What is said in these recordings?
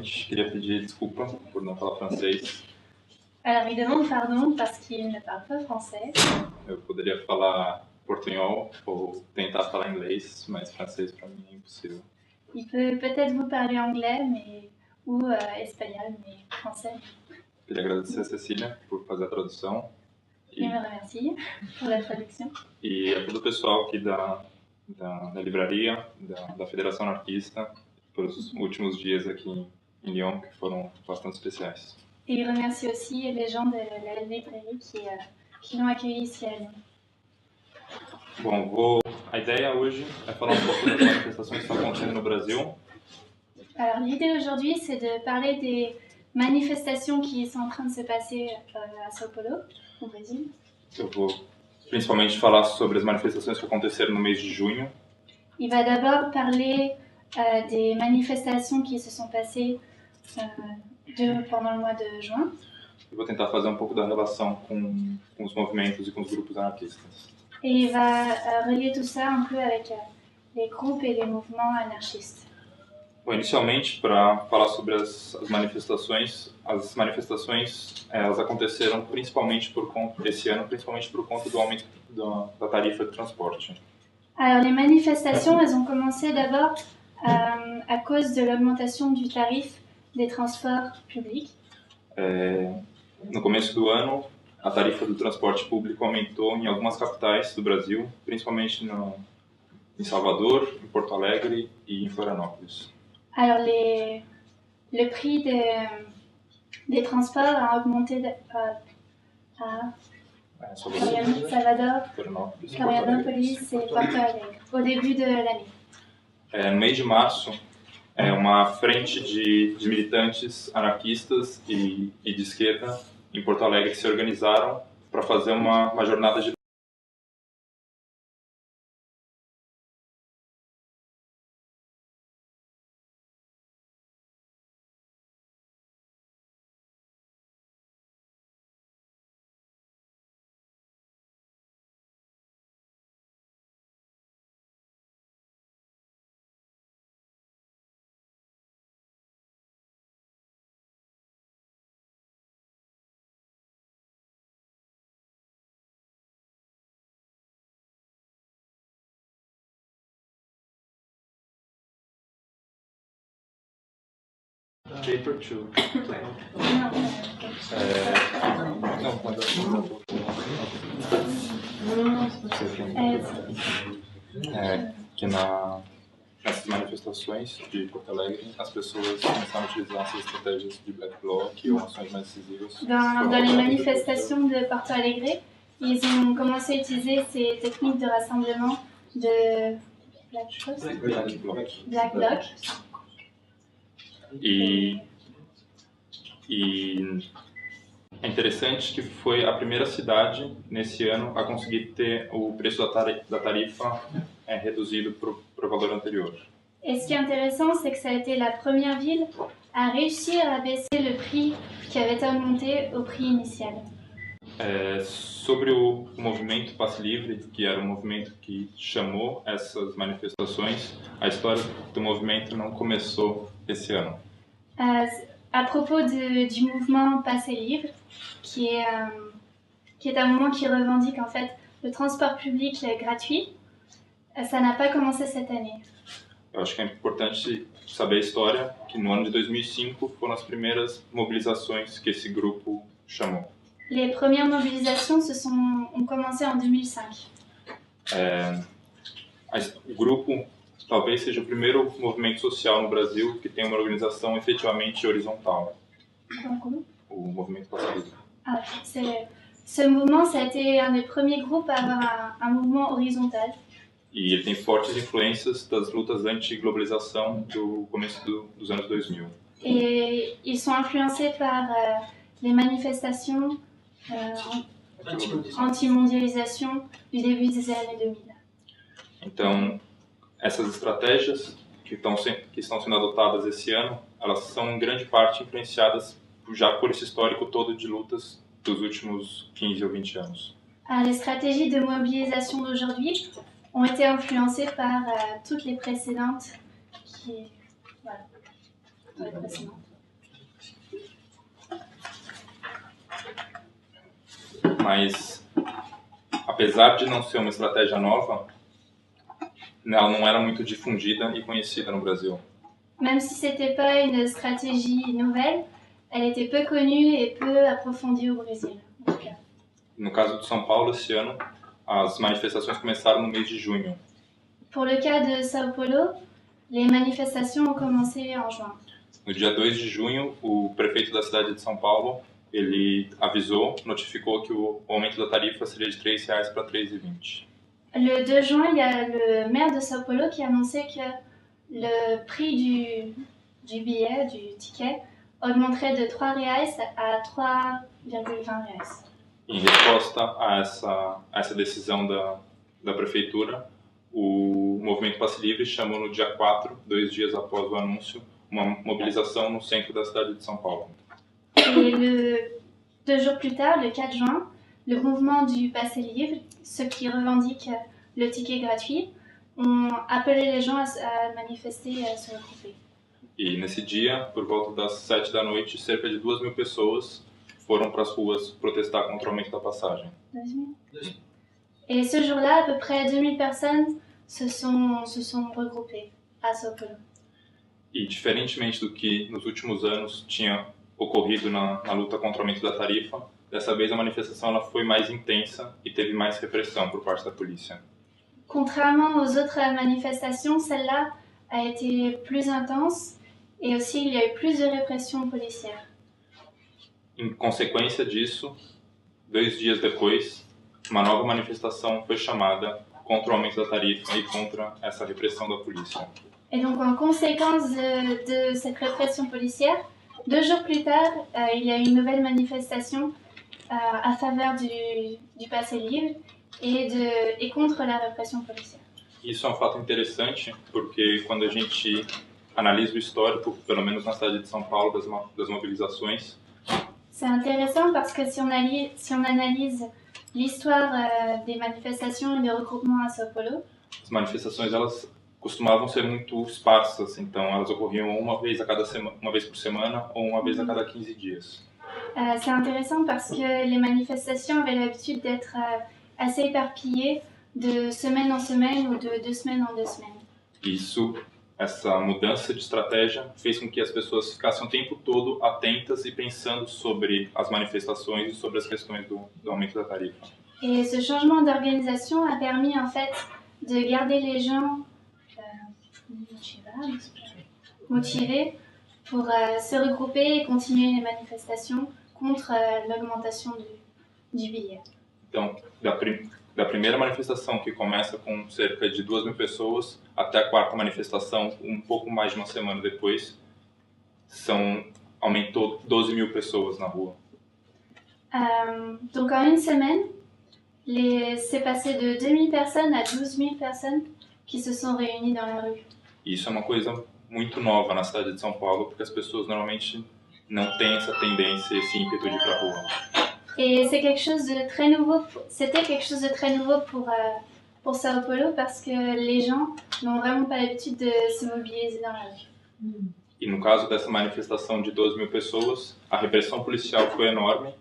Primeiramente, queria pedir desculpa por não falar francês. Alors, il demande pardon parce qu'il ne parle pas français. Eu poderia falar portunhol ou tentar falar inglês, mas francês para mim é impossível. Il peut peut-être vous parler anglais ou espagnol, mais français. Queria agradecer a Cecília por fazer a tradução. Il me remercie pour la traduction. E a todo o pessoal aqui da livraria, da Federação Anarquista, pelos últimos dias aqui em Lyon, que foram bastante especiais. Et il remercie aussi les gens de la librairie qui l'ont accueilli ici à Lyon. Bom, a ideia hoje é falar um pouco das manifestações que estão acontecendo no Brasil. Alors, l'idée aujourd'hui, c'est de parler des manifestations qui sont en train de se passer à São Paulo, au Brésil. Eu vou principalmente falar sobre as manifestações que aconteceram no mês de junho. Il va d'abord parler des manifestations qui se sont passées pendant le mois de juin. Eu vou tentar fazer um pouco da relação com os movimentos e com os grupos anarquistas. Et il va relier tout ça un peu avec les groupes et les mouvements anarchistes. Bom, inicialmente, para falar sobre as manifestações elas aconteceram principalmente esse ano, principalmente por conta do aumento da tarifa de transporte. Alors, les manifestations, elles ont commencé d'abord à cause de l'augmentation du tarif des transports publics. No começo do ano, a tarifa do transporte público aumentou em algumas capitais do Brasil, principalmente em Salvador, em Porto Alegre e em Florianópolis. Alors, le prix des transports a augmenté à Salvador, Florianópolis et Porto Alegre, au début de l'année. No mês de março, uma frente de militantes anarquistas e de esquerda em Porto Alegre se organizaram para fazer uma jornada de Paper Two. Que nessas manifestações de Porto Alegre, as pessoas começaram a utilizar essas estratégias de black bloc ou ações mais decisivas. Dans les manifestations de Porto Alegre, ils ont commencé à utiliser ces techniques de rassemblement de black bloc. E é interessante que foi a primeira cidade nesse ano a conseguir ter o preço da tarifa reduzido para o valor anterior. Et ce qui est intéressant, c'est que ça a été la première ville à réussir à baisser le prix qui avait été augmenté au prix initial. Sobre o movimento Passe Livre, que era o movimento que chamou essas manifestações, a história do movimento não começou esse ano. À propos du mouvement Passe Livre, qui est un mouvement qui revendique en fait le transport public gratuit, ça n'a pas commencé cette année. Eu acho que é importante saber a história, que no ano de 2005 foram as primeiras mobilizações que esse grupo chamou. Les premières mobilisations ont commencé en 2005. O grupo talvez seja o primeiro movimento social no Brasil que tem uma organização efetivamente horizontal. O movimento Passe Livre. Ce mouvement, ça a été un des premiers groupes à avoir un mouvement horizontal. E ele tem fortes influências das lutas anti-globalização do começo dos anos 2000. Et ils sont influencés par les manifestations anti-mondialisation du début des années 2000. Então, essas estratégias que estão sendo adotadas esse ano, elas são em grande parte influenciadas já por esse histórico todo de lutas dos últimos 15 ou 20 anos. Les stratégies de mobilisation d'aujourd'hui ont été influencées par toutes les précédentes Mas, apesar de não ser uma estratégia nova, ela não era muito difundida e conhecida no Brasil. Même si c'était pas une stratégie nouvelle, elle était peu connue et peu approfondie au Brésil. En tout cas. No caso de São Paulo, esse ano, as manifestações começaram no mês de junho. Pour le cas de Sao Paulo, les manifestations ont commencé en juin. No dia 2 de junho, o prefeito da cidade de São Paulo, ele notificou que o aumento da tarifa seria de R$ 3,00 para R$ 3,20. Le 2 juin, il y a le maire de Sao Paulo qui a annoncé que le prix du billet, du ticket, augmenterait de 3 reais à 3,20 reais. Em resposta a essa decisão da prefeitura, o Movimento Passe Livre chamou no dia 4, 2 dias após o anúncio, uma mobilização no centro da cidade de São Paulo. Et 2 jours plus tard, le 4 juin, le mouvement du Passe Livre, ceux qui revendiquent le ticket gratuit, ont appelé les gens à manifester et à se regrouper. E nesse dia, por volta das 7 da noite, cerca de 2.000 pessoas foram para as ruas protestar contra o aumento da passagem. 2 000. Et ce jour-là, à peu près 2000 personnes se sont regroupées à Sao Paulo. E diferentemente do que nos últimos anos tinha ocorrido na luta contra o aumento da tarifa, dessa vez a manifestação ela foi mais intensa e teve mais repressão por parte da polícia. Contrairement aux autres manifestations, celle-là a été plus intense et aussi il y a eu plus de répression policière. Em consequência disso, 2 dias depois, uma nova manifestação foi chamada contra o aumento da tarifa e contra essa repressão da polícia. Et donc en conséquence de cette répression policière, 2 jours plus tard, il y a eu une nouvelle manifestation à faveur du Passe Livre et contre la répression policière. Isso é um fato interessante, porque quando a gente analisa o histórico, pelo menos na cidade de São Paulo, das mobilizações, c'est intéressant parce que si on analyse l'histoire des manifestations et des regroupements à Sao Paulo, as manifestações elas costumavam ser muito esparsas, então elas ocorriam uma vez por semana ou uma vez a cada 15 dias. C'est intéressant parce que les manifestations avaient l'habitude d'être assez éparpillées de semaine en semaine ou de 2 semaines en 2 semaines. Essa mudança de estratégia fez com que as pessoas ficassem o tempo todo atentas e pensando sobre as manifestações e sobre as questões do aumento da tarifa. Et ce changement d'organisation a permis en fait de garder les gens motivés pour se regrouper et continuer les manifestations contre l'augmentation du billet. Então, da primeira manifestação, que começa com cerca de 2.000 pessoas, até a quarta manifestação, um pouco mais de uma semana depois, aumentou 12.000 pessoas na rua. Donc en une semaine, c'est passé de 2.000 personnes à 12.000 personnes qui se sont réunies dans la rue. Isso é uma coisa muito nova na cidade de São Paulo, porque as pessoas normalmente não têm essa tendência, esse ímpeto de ir para a rua. Et c'est quelque chose de très nouveau. C'était quelque chose de très nouveau pour Sao Paulo parce que les gens n'ont vraiment pas l'habitude de se mobiliser dans la rue. E no caso dessa manifestação de 12.000 pessoas, a repressão policial foi enorme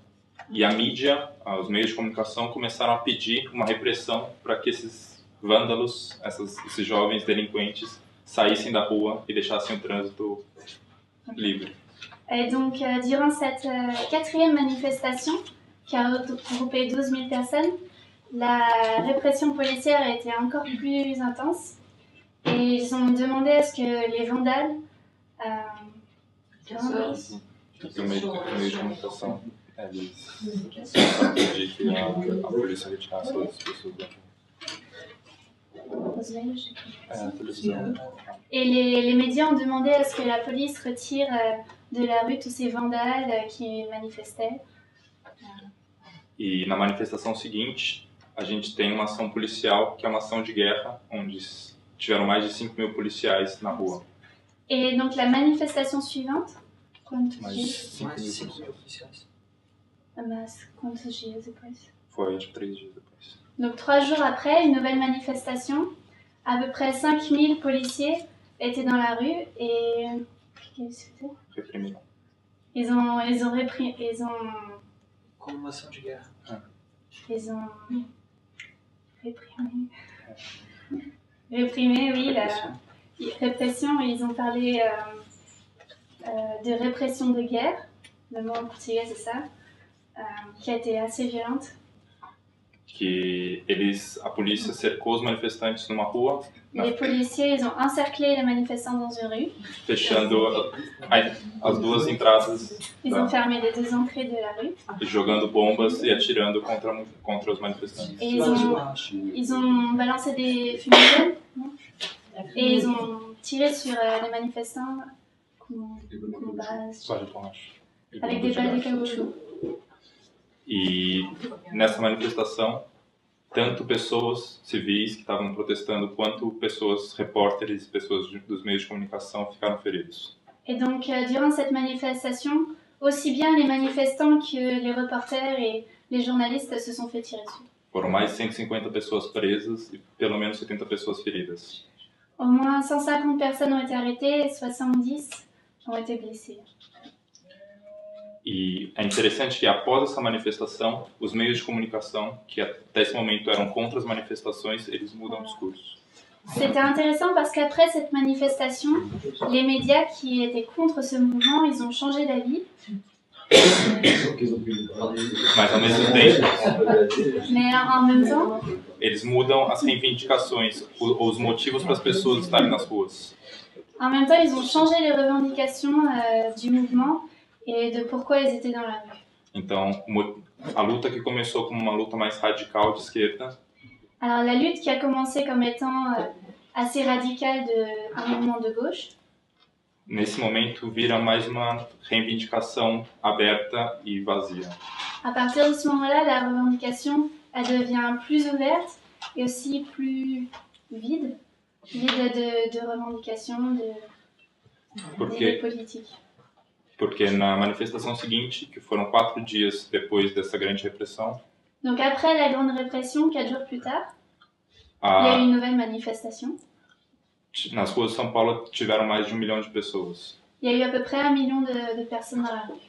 e a mídia, os meios de comunicação começaram a pedir uma repressão para que esses vândalos, esses jovens delinquentes, saíssem da rua et deixassem o trânsito livre. Et donc, durant cette 4e manifestation, qui a regroupé 12 000 personnes, la répression policière a été encore plus intense. Et ils ont demandé à ce que les vandales... O meio de comunicação, eles começaram a pedir que a polícia retirasse todas as pessoas da rua. Et les médias ont demandé à ce que la police retire de la rue tous ces vandales qui manifestaient. E na manifestação seguinte, a gente tem uma ação policial, que é uma ação de guerra, onde tiveram mais de 5.000 policiais na rua. Et donc la manifestation suivante, Mais de 5.000 policiais. Mas quantos dias depois? Foi, acho que 3 dias depois. Donc 3 jours après, une nouvelle manifestation. À peu près 5000 policiers étaient dans la rue et... Qu'est-ce que c'était? Réprimiram. Ils ont repris... Ils ont... Como uma ação de guerra. ils ont réprimé, oui, la répression. Ils ont parlé de répression de guerre, le mot en portugais c'est ça, qui a été assez violente. A polícia cercou os manifestantes numa rua, Les policiers, ils ont encerclé les manifestants dans une rue. fechando as duas entradas Ils ont fermé les deux entrées de la rue. e jogando bombas e atirando contra os manifestantes. Et ils ont balancé des fumigènes, non? Et ils ont tiré sur les manifestants avec des balles de caoutchouc. E nessa manifestação, tanto pessoas civis que estavam protestando, quanto pessoas, repórteres, pessoas dos meios de comunicação ficaram feridos. Et donc, durant cette manifestation, aussi bien les manifestants que les reporters et les journalistes se sont fait tirer dessus. Foram mais de 150 pessoas presas e pelo menos 70 pessoas feridas. Au moins 150 personnes ont été arrêtées et 70 ont été blessées. E é interessante que após essa manifestação, os meios de comunicação, que até esse momento eram contra as manifestações, eles mudam o discurso. C'était intéressant parce qu'après cette manifestation, les médias qui étaient contre ce mouvement, ils ont changé d'avis. Mas ao mesmo tempo, Mais en même temps, eles mudam as reivindicações, os motivos para as pessoas estarem nas ruas. ils ont changé les revendications du mouvement et de pourquoi ils étaient dans la rue. Então, a luta que começou como uma luta mais radical de esquerda, Alors la lutte qui a commencé comme étant assez radicale d'un mouvement de gauche, nesse momento vira mais uma reivindicação aberta e vazia. à partir de ce moment-là, la revendication elle devient plus ouverte et aussi plus vide de revendications, d'idées politiques. Porque na manifestação seguinte, que foram 4 dias depois dessa grande repressão, Donc après la grande répression, 4 jours plus tard, il y a eu une nouvelle manifestation. Nas ruas de São Paulo tiveram mais de 1 milhão de pessoas. Il y a eu à peu près 1 million de personnes dans la rue.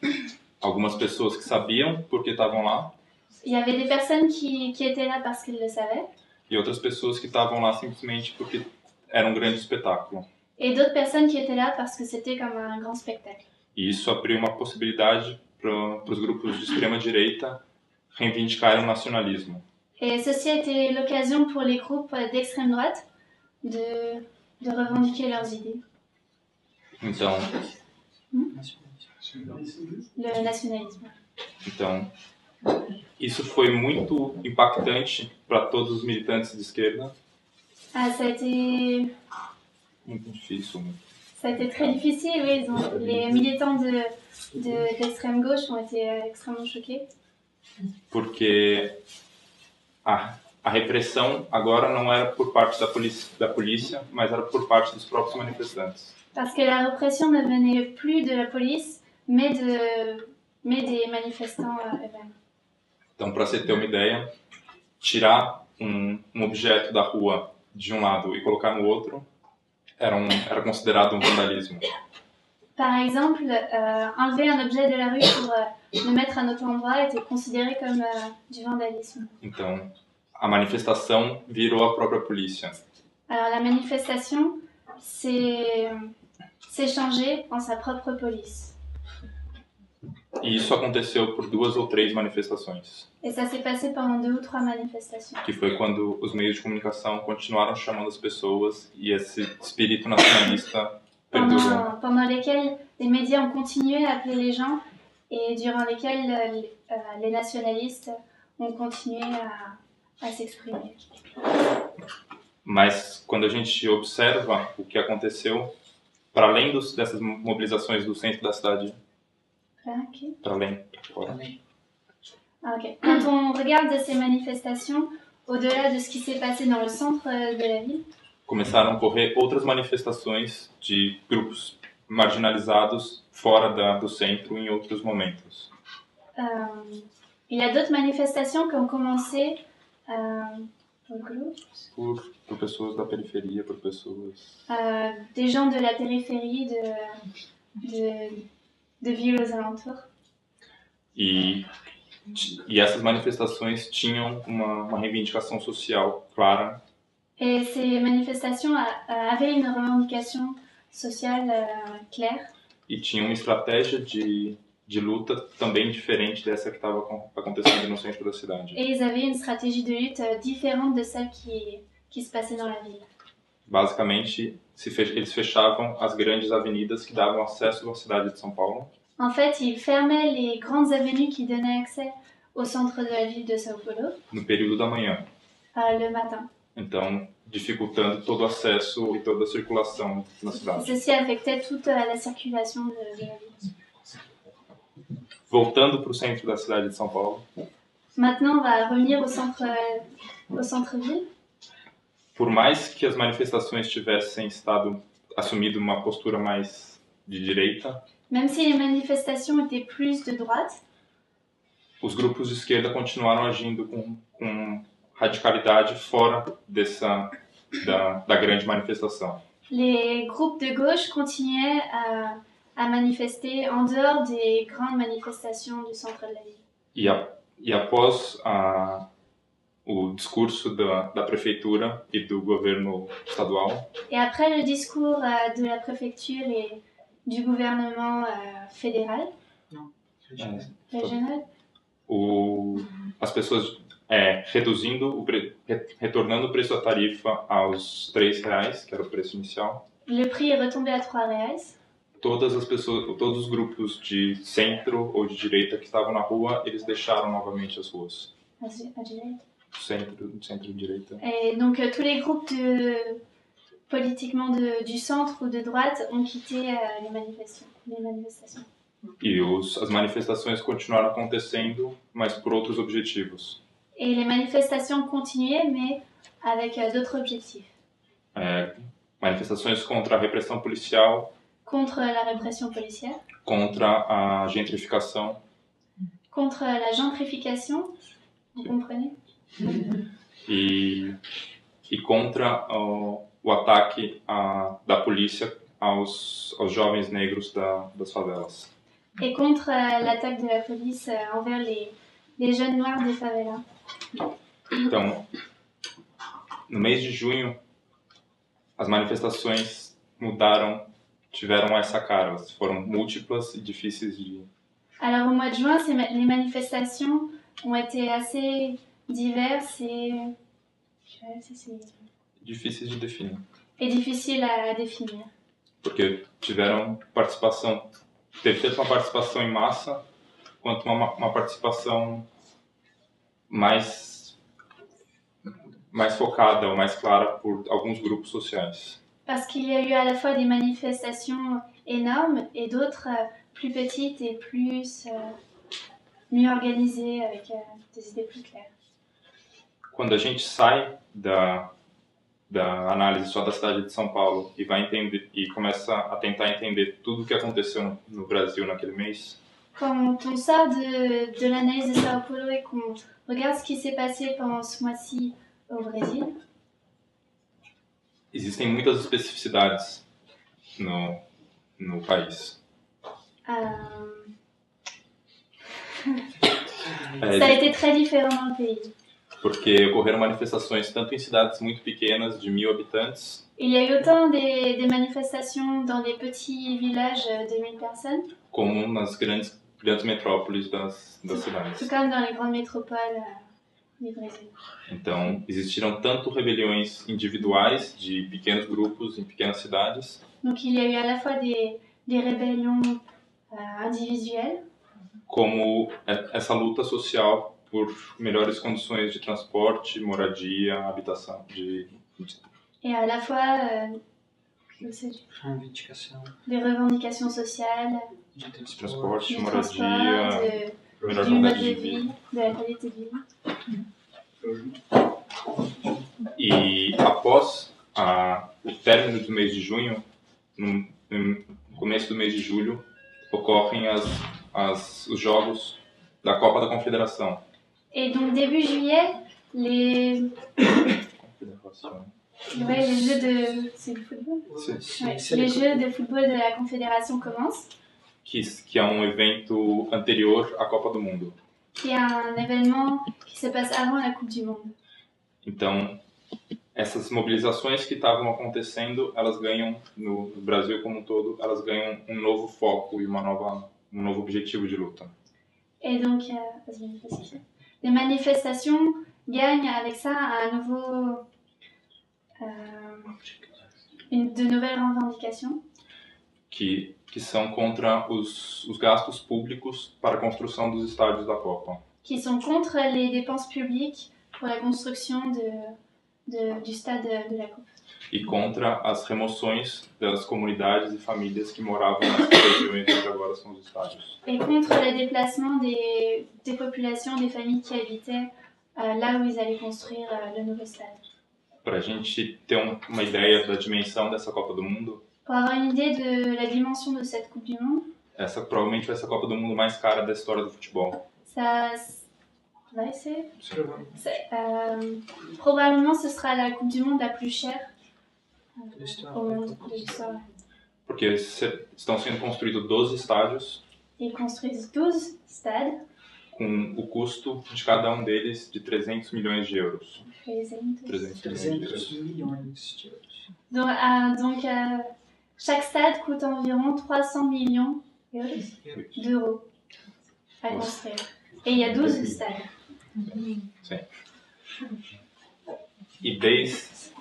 Algumas pessoas que sabiam porque estavam lá. Il y avait des personnes qui étaient là parce qu'ils le savaient. E outras pessoas que estavam lá simplesmente porque era um grande espetáculo. Et d'autres personnes qui étaient là parce que c'était comme un grand spectacle. E isso abriu uma possibilidade para os grupos de extrema-direita reivindicarem o nacionalismo. Et ceci a été l'occasion pour les groupes d'extrême droite de revendiquer leurs idées. Então, Le nationalisme. Então, isso foi muito impactante para todos os militantes de esquerda. Ah, ça a été Muito difícil. Ça a été très difficile, oui. Les militants d'extrême gauche ont été extrêmement choqués. Porque a repressão agora não era por parte da polícia, mas era por parte dos próprios manifestantes. Parce que la répression ne venait plus de la police, mais des manifestants eux-mêmes. Então, para você ter uma ideia, tirar um objeto da rua de um lado e colocar no outro era considerado um vandalismo. Par exemple, enlever un objet de la rue pour le mettre à un autre endroit était considéré comme du vandalisme. Então, a manifestação virou a própria polícia. Alors la manifestation s'est changée en sa propre police. E isso aconteceu por 2 ou 3 manifestações. Et ça s'est passé pendant 2 ou 3 manifestations. Que foi quando os meios de comunicação continuaram chamando as pessoas e esse espírito nacionalista perdurou. Pendant lesquelles les médias ont continué à appeler les gens et durant lesquelles les nationalistes ont continué à s'exprimer. Mas quando a gente observa o que aconteceu, para além dessas mobilizações do centro da cidade, para além, fora. Okay. Quand on regarde ces manifestations, au-delà de ce qui s'est passé dans le centre de la ville, começaram a ocorrer outras manifestações de grupos marginalizados fora do centro em outros momentos. Il y a d'autres manifestations qui ont commencé por pessoas da periferia, por pessoas... des gens de la périphérie, de villes aux alentours. E E essas manifestações tinham uma reivindicação social clara. Et ces manifestations avaient une revendication sociale claire. E tinham uma estratégia de luta também diferente dessa que estava acontecendo no centro da cidade. Et ils avaient une stratégie de lutte différente de celle qui se passait dans la ville. Basicamente, eles fechavam as grandes avenidas que davam acesso à cidade de São Paulo. En fait, ils fermaient les grandes avenues qui donnaient accès au centre de la ville de São Paulo No período da manhã. Le matin. Então, dificultando todo o acesso e toda a circulação na cidade. Ceci affectait toute la circulation de la ville. Voltando para o centro da cidade de São Paulo. Maintenant, on va revenir au centre-ville. Por mais que as manifestações tivessem assumido uma postura mais de direita, même si les manifestations étaient plus de droite, os grupos de esquerda continuaram agindo com radicalidade fora da grande manifestação. Les groupes de gauche continuaient à manifester en dehors des grandes manifestations du centre de la ville. E após o discurso da prefeitura e do governo estadual, et après le discours de la préfecture et du gouvernement fédéral, régional, as pessoas retornando o preço da tarifa aos R$3, que era o preço inicial. Le prix est retombé à R$3. Todas as pessoas, todos os grupos de centro ou de direita que estavam na rua, eles deixaram novamente as ruas. À direita. Centro de direita. Et donc tous les groupes politiquement du centre ou de droite ont quitté les manifestations. E as manifestações continuaram acontecendo, mas por outros objetivos. Et les manifestations continuaient, mais avec d'autres objectifs. Manifestações contra a repressão policial. Contre la répression policière. Contra a gentrificação. Contre la gentrification, vous comprenez? E contra o ataque da polícia aos jovens negros das favelas. Et contre l'attaque de la police envers les jeunes noirs des favelas. Então, no mês de junho, as manifestações tiveram essa cara, elas foram múltiplas e difíceis de... Alors au mois de juin, les manifestations ont été assez diverses et difíceis de definir. Et difficiles à définir. Porque teve tanto uma participação em massa quanto uma participação mais focada ou mais clara por alguns grupos sociais. Parce qu'il y a eu à la fois des manifestations énormes et d'autres plus petites et mieux organisées avec des idées plus claires. Quando a gente sai da análise só da cidade de São Paulo e vai entender e começa a tentar entender tudo o que aconteceu no Brasil naquele mês. Quand on sort de l'analyse de São Paulo et qu'on regarde ce qui s'est passé pendant ce mois-ci au Brésil, existem muitas especificidades no país. Ça a été très différent dans le pays. Porque ocorreram manifestações tanto em cidades muito pequenas, de 1000 habitantes. Il y a eu autant des manifestations dans des petits villages de 1000 personnes. Como nas grandes metrópoles das cidades. Tout comme dans les grandes métropoles du Brésil. Então, existiram tanto rebeliões individuais de pequenos grupos em pequenas cidades. Donc il y a eu à la fois des rébellions individuelles. Como essa luta social por melhores condições de transporte, moradia, habitação. Et à la fois des revendications sociales, de transporte, du moradia, du mode de vie, de la qualité de vie. E após o término do mês de junho, no começo do mês de julho, ocorrem os jogos da Copa da Confederação. Et donc début juillet, les jeux de... C'est du football? Les jeux de football de la Confédération commencent. Que é evento anterior à Copa do Mundo. qui est un événement qui se passe avant la Coupe du Monde. Então, essas mobilizações que estavam acontecendo, elas ganham, no Brasil como um todo, elas ganham um novo foco e um novo objetivo de luta. Et donc, les manifestations gagnent avec ça de nouvelles revendications. Que são contra os gastos públicos para a construção dos estádios da Copa. Qui sont contre les dépenses publiques pour la construction du stade de la Coupe. E contra as remoções das comunidades e famílias que moravam nessas regiões onde agora são os estádios. Et contre les déplacements des populations, des familles qui habitaient là où ils allaient construire le nouveau stade. Para a gente ter uma ideia da dimensão dessa Copa do Mundo, pour avoir une idée de la dimension de cette Coupe du Monde, essa provavelmente vai ser a Copa do Mundo mais cara da história do futebol. Ça va probablement ce sera la Coupe du Monde la plus chère au monde de l'histoire. Porque estão sendo construídos 12 estádios. Ils construisent 12 stades. Com o custo de cada um deles de 300 milhões de euros. 300 milhões de euros. Donc chaque stade coûte environ 300 millions d'euros à construire. Et il y a 12 stades. Sim. E desde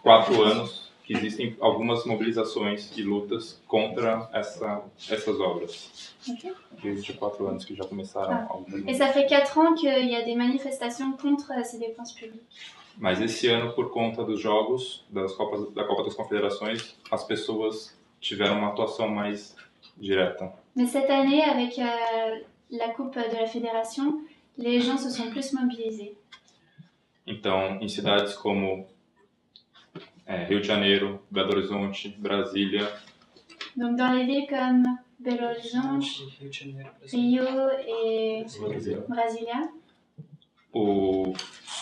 4 anos que existem algumas mobilizações e lutas contra essas obras. Okay. Desde 4 anos que já começaram algumas. Et ça fait 4 ans qu'il y a des manifestations contre ces dépenses publiques. Mas esse ano, por conta dos jogos, da Copa das Confederações, as pessoas tiveram uma atuação mais direta. Mais cette année, avec la Coupe de la Fédération, les gens se sont plus mobilisés. Então, em cidades como Rio de Janeiro, Belo Horizonte, Brasília. Donc dans les villes comme Belo Horizonte, Rio et Brasília.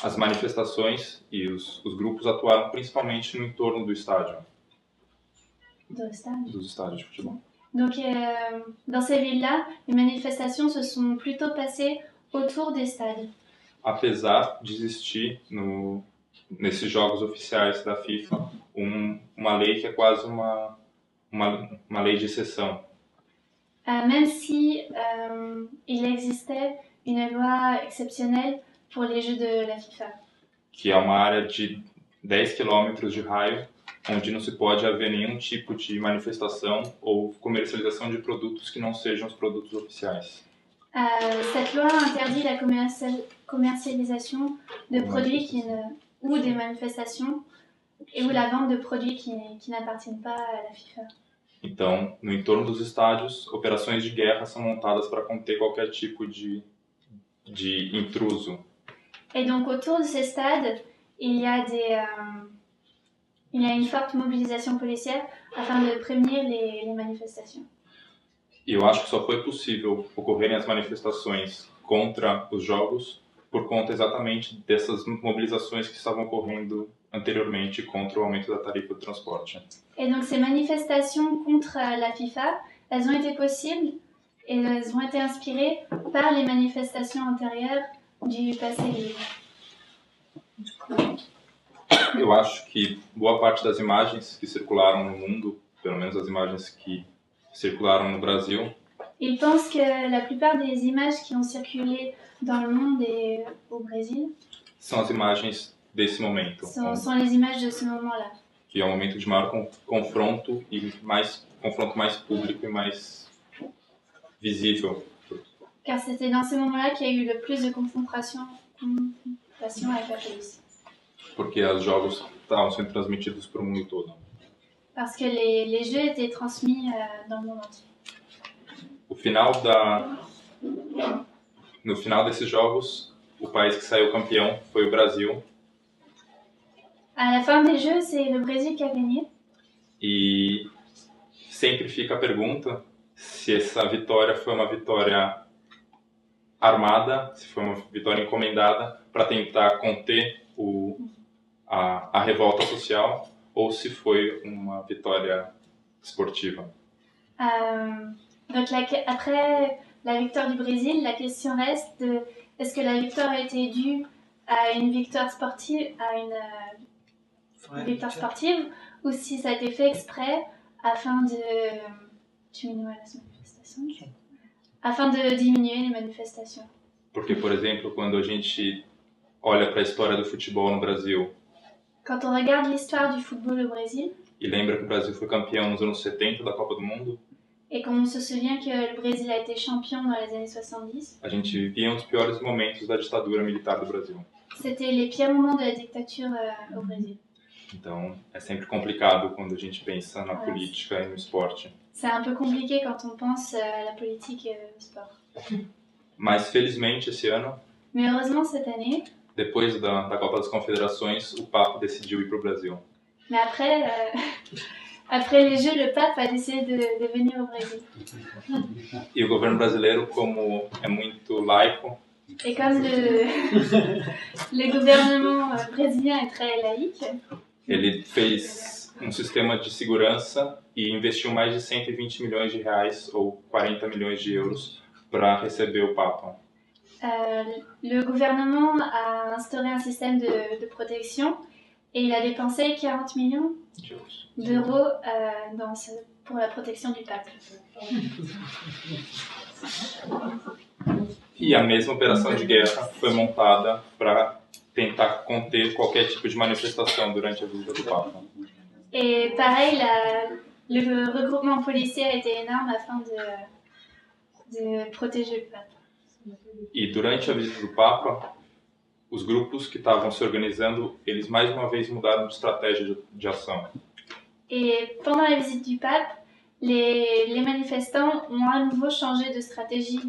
As manifestações e os grupos atuaram principalmente no entorno do estádio. Dos estádios de futebol. Donc dans ces villes-là, les manifestations se sont plutôt passées autour des stades. Apesar de existir nesses jogos oficiais da FIFA uma lei que é quase uma lei de exceção. Même si il existait une loi exceptionnelle pour les Jeux de la FIFA. Que é uma área de 10 quilômetros de raio, onde não se pode haver nenhum tipo de manifestação ou comercialização de produtos que não sejam os produtos oficiais. Cette loi interdit la commercialisation de produits ou des manifestations ou la vente de produits qui n'appartiennent pas à la FIFA. Então, no entorno dos estádios, operações de guerra são montadas para conter qualquer tipo de intruso. Et donc autour de ces stades, il y a une forte mobilisation policière afin de prévenir les manifestations. E eu acho que só foi possível ocorrerem as manifestações contra os jogos por conta exatamente dessas mobilizações que estavam ocorrendo anteriormente contra o aumento da tarifa de transporte. Et donc ces manifestations contre la FIFA, elles ont été possibles et elles ont été inspirées par les manifestations antérieures du passé livre. Eu acho que boa parte das imagens que circularam no mundo, pelo menos as imagens que circularam no Brasil, Il pense que la plupart des images qui ont circulé dans le monde et au Brésil são as imagens desse momento. Sont les images de ce moment-là. Que é um momento de maior confronto e confronto mais público e mais visível. Car c'était dans ces moments-là qu'il y a eu le plus de confrontation avec la police. Porque os jogos estavam sendo transmitidos para o mundo todo. Parce que les jeux étaient transmis dans le monde entier. No final desses jogos, o país que saiu campeão foi o Brasil. À la fin des Jeux, c'est le Brésil qui a gagné. E sempre fica a pergunta se essa vitória foi uma vitória armada, se foi uma vitória encomendada para tentar conter a revolta social ou se foi uma vitória esportiva. Donc après la victoire du Brésil, la question reste de est-ce que la victoire a été due à une victoire sportive, victoire sportive, ou si ça a été fait exprès afin de diminuer les manifestations. Porque, por exemplo, quando a gente olha para a história do futebol no Brasil Quand on regarde l'histoire du football au Brésil, e lembra que o Brasil foi campeão nos anos 70 da Copa do Mundo, et qu'on se souvient que le Brésil a été champion dans les années 70, a gente vivia um dos piores momentos da ditadura militar do Brasil. c'était les pires moments de la dictature au Brésil. Então, é sempre complicado quando a gente pensa na política e no esporte. C'est un peu compliqué quand on pense à la politique et au sport. Mas, felizmente, esse ano, Mais heureusement, cette année, depois da Copa das Confederações, o Papa decidiu ir para o Brasil. mais après les Jeux, le pape a décidé de venir au Brésil. E o governo brasileiro, como é muito laico, Et comme le gouvernement brésilien est très laïque, ele fez um sistema de segurança e investiu mais de 120 milhões de reais, ou 40 milhões de euros, para receber o Papa. Le gouvernement a instauré un système de protection et il a dépensé 40 millions d'euros pour la protection du pape. E a mesma operação de guerra foi montada para tentar conter qualquer tipo de manifestação durante a visita do Papa. Et pareil, le regroupement policier a été énorme afin de protéger le pape. E durante a visita do Papa, os grupos que estavam se organizando, eles mais uma vez mudaram de estratégia de ação. Et pendant la visite du pape, les manifestants ont à nouveau changé de stratégie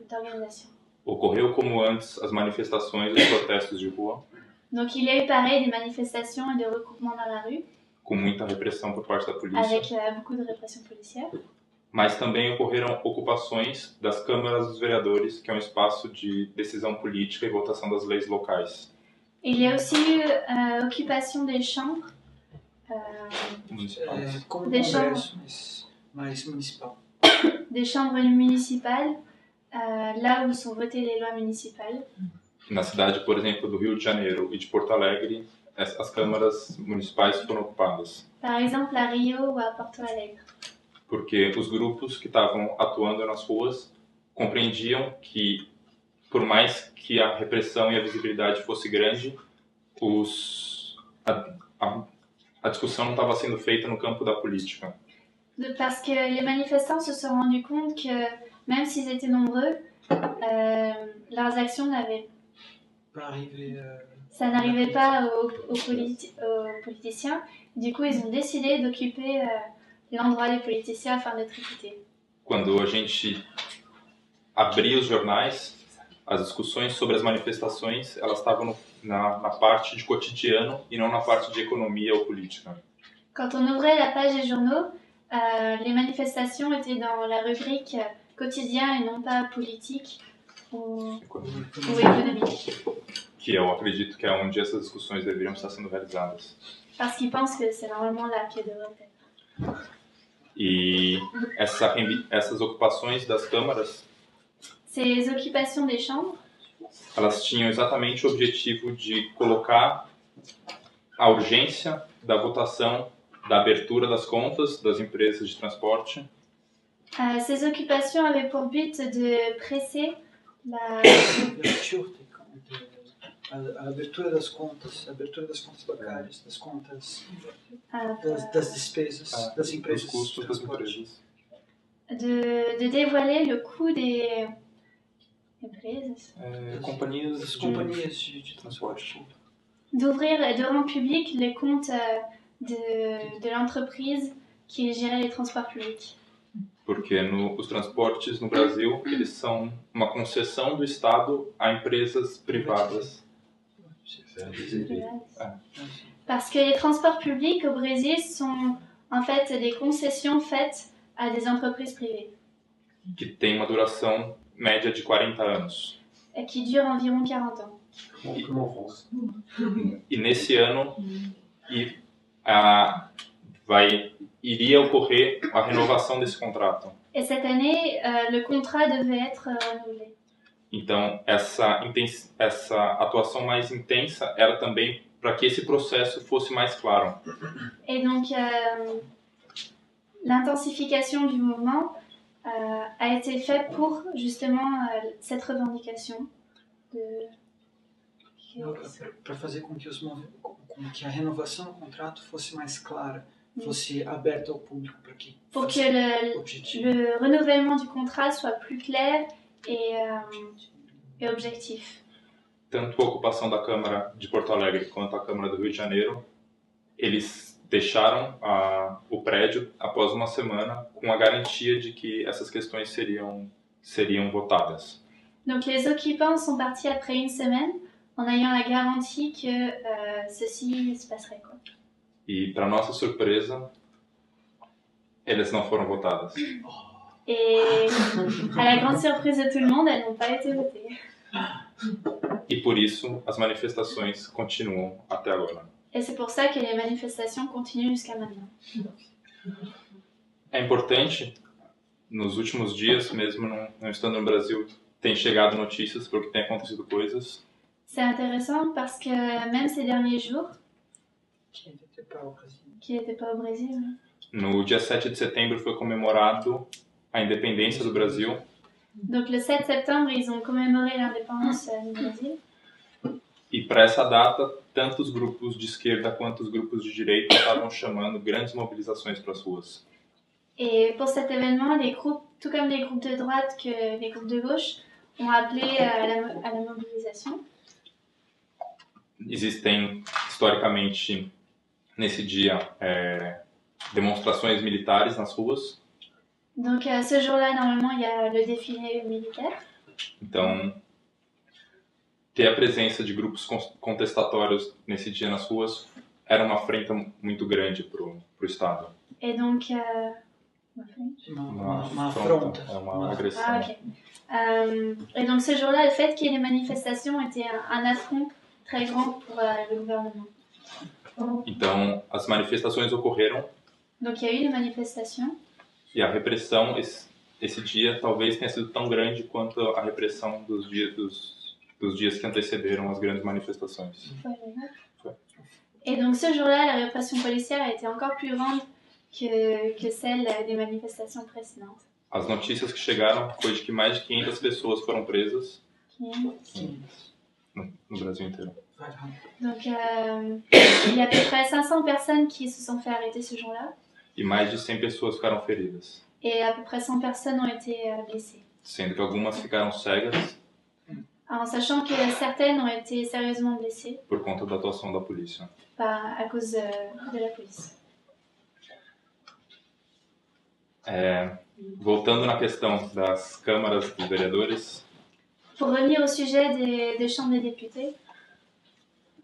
d'organisation. Ocorreu como antes as manifestações e os protestos de rua, Donc il y a eu pareil des manifestations et des regroupements dans la rue, com muita repressão por parte da polícia. avec beaucoup de répression policière. Mas também ocorreram ocupações das câmaras dos vereadores, que é um espaço de decisão política e votação das leis locais. Il y a aussi eu occupation des chambres. Municipais. Como Deixa- congresso, mas municipal. Des chambres municipales, là où sont votées les lois municipales. Na cidade, por exemplo, do Rio de Janeiro e de Porto Alegre, as câmaras municipais foram ocupadas. Par exemple à Rio ou à Porto Alegre. Porque os grupos que estavam atuando nas ruas compreendiam que, por mais que a repressão e a visibilidade fosse grande, a discussão não estava sendo feita no campo da política. Parce que les manifestants se sont rendus compte que même s'ils étaient nombreux, leurs actions ça n'arrivait pas aux politiciens. Du coup, ils ont décidé d'occuper l'endroit des politiciens afin d'être écoutés. Quando a gente abria os jornais, as discussões sobre as manifestações, elas estavam na parte de cotidiano e não na parte de economia ou política. Quand on ouvrait la page des journaux, les manifestations étaient dans la rubrique quotidien et non pas politique ou économique. Que eu acredito que é onde essas discussões deveriam estar sendo realizadas. Parce qu'ils pensent que c'est normalement là qu'elles devraient être. E essas ocupações das câmaras, Ces occupations des chambres, elas tinham exatamente o objetivo de colocar a urgência da votação da abertura das contas das empresas de transporte ces occupations avaient pour but de presser A abertura das contas bancárias, das contas, das despesas, das empresas. dos custos das empresas. de dévoiler le coût des empresas, Companhias de transporte. d'ouvrir et de rendre public les comptes de l'entreprise qui gérait les transports publics. Porque os transportes no Brasil, eles são uma concessão do Estado a empresas privadas. Parce que les transports publics au Brésil sont en fait des concessions faites à des entreprises privées Que tem uma duração média de 40 anos. et qui durent environ 40 ans. Como en France. E nesse ano iria ocorrer a renovação desse contrato. Et cette année, le contrat devait être renouvelé. Então, essa atuação mais intensa era também para que esse processo fosse mais claro. Et donc, l'intensification du mouvement a été faite pour justement cette revendication. Para fazer com que, a renovação do contrato fosse mais clara, fosse aberta ao público, para que pour que le renouvellement du contrat soit plus clair et objectif. Tanto a ocupação da Câmara de Porto Alegre quanto a Câmara do Rio de Janeiro, eles deixaram o prédio após uma semana com a garantia de que essas questões seriam votadas. Donc les occupants sont partis après une semaine en ayant la garantie que ceci se passerait, quoi. E para nossa surpresa, elas não foram votadas. Et à la grande surprise de tout le monde, elles n'ont pas été votées. E por isso as manifestações continuam até agora. Et c'est pour ça que les manifestations continuent jusqu'à maintenant. É importante, nos últimos dias, mesmo não estando no Brasil, tem chegado notícias porque tem acontecido coisas. C'est intéressant parce que même ces derniers jours, qui n'était pas au Brésil, no dia 7 de setembro foi comemorado a independência do Brasil. Donc le 7 septembre, ils ont commémoré l'indépendance du Brésil. E para essa data, tanto os grupos de esquerda quanto os grupos de direita estavam chamando grandes mobilizações para as ruas. Et pour cet événement, les groupes, tout comme les groupes de droite que les groupes de gauche, ont appelé à la mobilisation. Existem, historicamente, nesse dia, demonstrações militares nas ruas. Donc ce jour-là, normalement, il y a le défilé militaire. Então, ter a presença de grupos contestatórios nesse dia nas ruas era uma afrenta muito grande para o Estado. Et donc, uma afronta, uma agressão. Ah, ok. Et donc ce jour-là, le fait qu'il y ait des manifestations était un affront très grand pour le gouvernement. Então, as manifestações ocorreram. Donc il y a eu des manifestations. E a repressão, esse dia, talvez tenha sido tão grande quanto a repressão dos dias que antecederam as grandes manifestações. Et donc ce jour-là, la répression policière a été encore plus grande que celle des manifestations précédentes. As notícias que chegaram foi de que mais de 500 pessoas foram presas no Brasil inteiro. Donc il y a à peu près 500 personnes qui se sont fait arrêter ce jour-là. E mais de 100 pessoas ficaram feridas. Et à peu près 100 personnes ont été blessées. Sendo que algumas ficaram cegas. En sachant que certaines ont été sérieusement blessées. Por conta da atuação da polícia. À cause de la police. Voltando na questão das câmaras dos vereadores. Pour revenir au sujet des chambres des députés.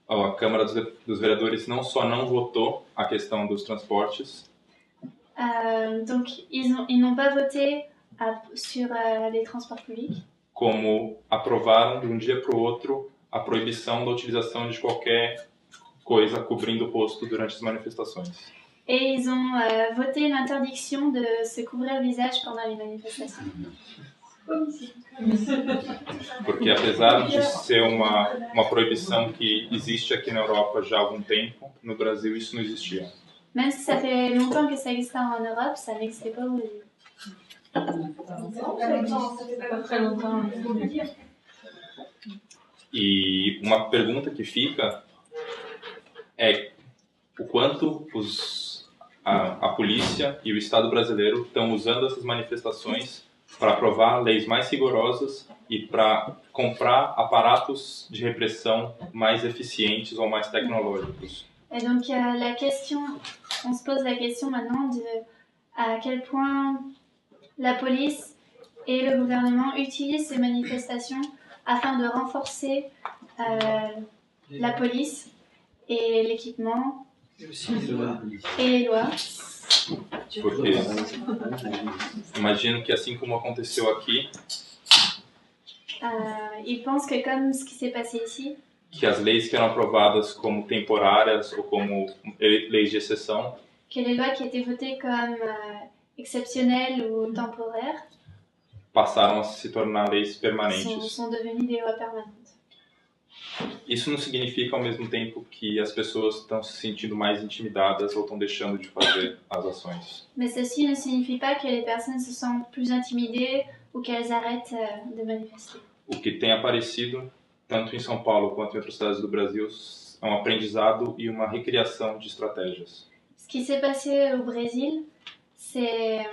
A Câmara dos Vereadores não só não votou a questão dos transportes. Donc ils n'ont pas voté sur les transports publics. Como aprovaram de dia para o outro a proibição da utilização de qualquer coisa cobrindo o rosto durante as manifestações. Et ils ont voté l'interdiction de se couvrir le visage pendant les manifestations. Porque apesar de ser uma proibição que existe aqui na Europa já há algum tempo, no Brasil isso não existia. Même si ça fait longtemps que ça existe en Europe, ça n'existait pas au Brésil. E uma pergunta que fica é o quanto a polícia e o Estado brasileiro estão usando essas manifestações para aprovar leis mais rigorosas e para comprar aparatos de repressão mais eficientes ou mais tecnológicos. Et donc on se pose la question maintenant de à quel point la police et le gouvernement utilisent ces manifestations afin de renforcer la police et l'équipement et les lois. Porque imagino que assim como aconteceu aqui, ils pensent que comme ce qui s'est passé ici, que as leis que eram aprovadas como temporárias ou como leis de exceção, que les lois qui étaient votées comme exceptionnelles ou temporaires passaram a se tornar leis permanentes. sont devenues des lois permanentes. Isso não significa ao mesmo tempo que as pessoas estão se sentindo mais intimidadas ou estão deixando de fazer as ações. Mais ceci ne signifie pas que les personnes se sentent plus intimidées ou qu'elles arrêtent de manifester. O que tem aparecido, tanto em São Paulo quanto em outras cidades do Brasil, é um aprendizado e uma recriação de estratégias. Ce qui s'est passé au Brésil, c'est